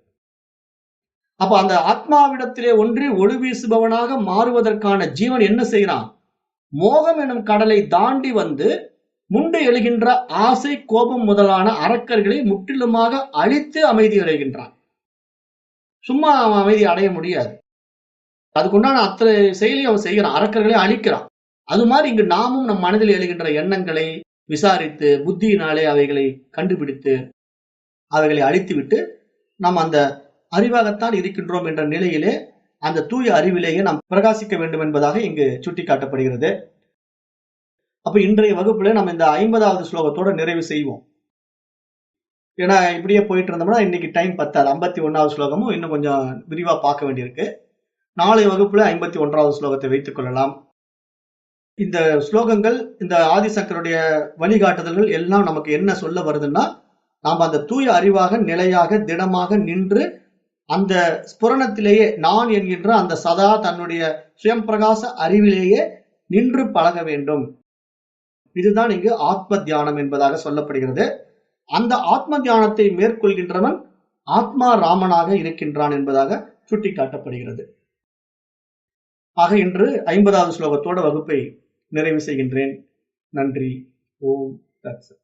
அப்ப அந்த ஆத்மாவிடத்திலே ஒன்றி ஒளி வீசுபவனாக மாறுவதற்கான ஜீவன் என்ன செய்யறான்? மோகம் எனும் கடலை தாண்டி முண்டு எழுகின்ற ஆசை கோபம் முதலான அரக்கர்களை முற்றிலுமாக அழித்து அமைதி அடைகின்றான். சும்மா அவன் அமைதி அடைய முடியாது. அதுக்குண்டான அத்தனை செயலையும் அவன் செய்கிறான், அரக்கர்களை அழிக்கிறான். அது மாதிரி இங்கு நாமும் நம் மனதில் எழுகின்ற எண்ணங்களை விசாரித்து புத்தியினாலே அவைகளை கண்டுபிடித்து அவைகளை அழித்துவிட்டு நாம் அந்த அறிவாகத்தான் இருக்கின்றோம் என்ற நிலையிலே அந்த தூய அறிவிலேயே நாம் பிரகாசிக்க வேண்டும் என்பதாக இங்கு சுட்டிக்காட்டப்படுகிறது. அப்ப இன்றைய வகுப்புல நம்ம இந்த 50வது ஸ்லோகத்தோட நிறைவு செய்வோம். ஏன்னா இப்படியே போயிட்டு இருந்தோம்னா இன்னைக்கு டைம் பத்தாது. 51வது ஸ்லோகமும் இன்னும் கொஞ்சம் விரிவா பார்க்க வேண்டியிருக்கு. நாளைய வகுப்புல 51வது ஸ்லோகத்தை வைத்துக் கொள்ளலாம். இந்த ஸ்லோகங்கள், இந்த ஆதிசங்கருடைய வழிகாட்டுதல்கள் எல்லாம் நமக்கு என்ன சொல்ல வருதுன்னா, நாம் அந்த தூய அறிவாக நிலையாக திடமாக நின்று அந்த ஸ்புரணத்திலேயே நான் என்கின்ற அந்த சதா தன்னுடைய சுயம் பிரகாச அறிவிலேயே நின்று பழக வேண்டும். இதுதான் இங்கு ஆத்ம தியானம் என்பதாக சொல்லப்படுகிறது. அந்த ஆத்ம தியானத்தை மேற்கொள்கின்றவன் ஆத்மா ராமனாக இருக்கின்றான் என்பதாக சுட்டிக்காட்டப்படுகிறது. ஆக இன்று 50வது ஸ்லோகத்தோட வகுப்பை நிறைவு செய்கின்றேன். நன்றி. ஓம் தத்சத்.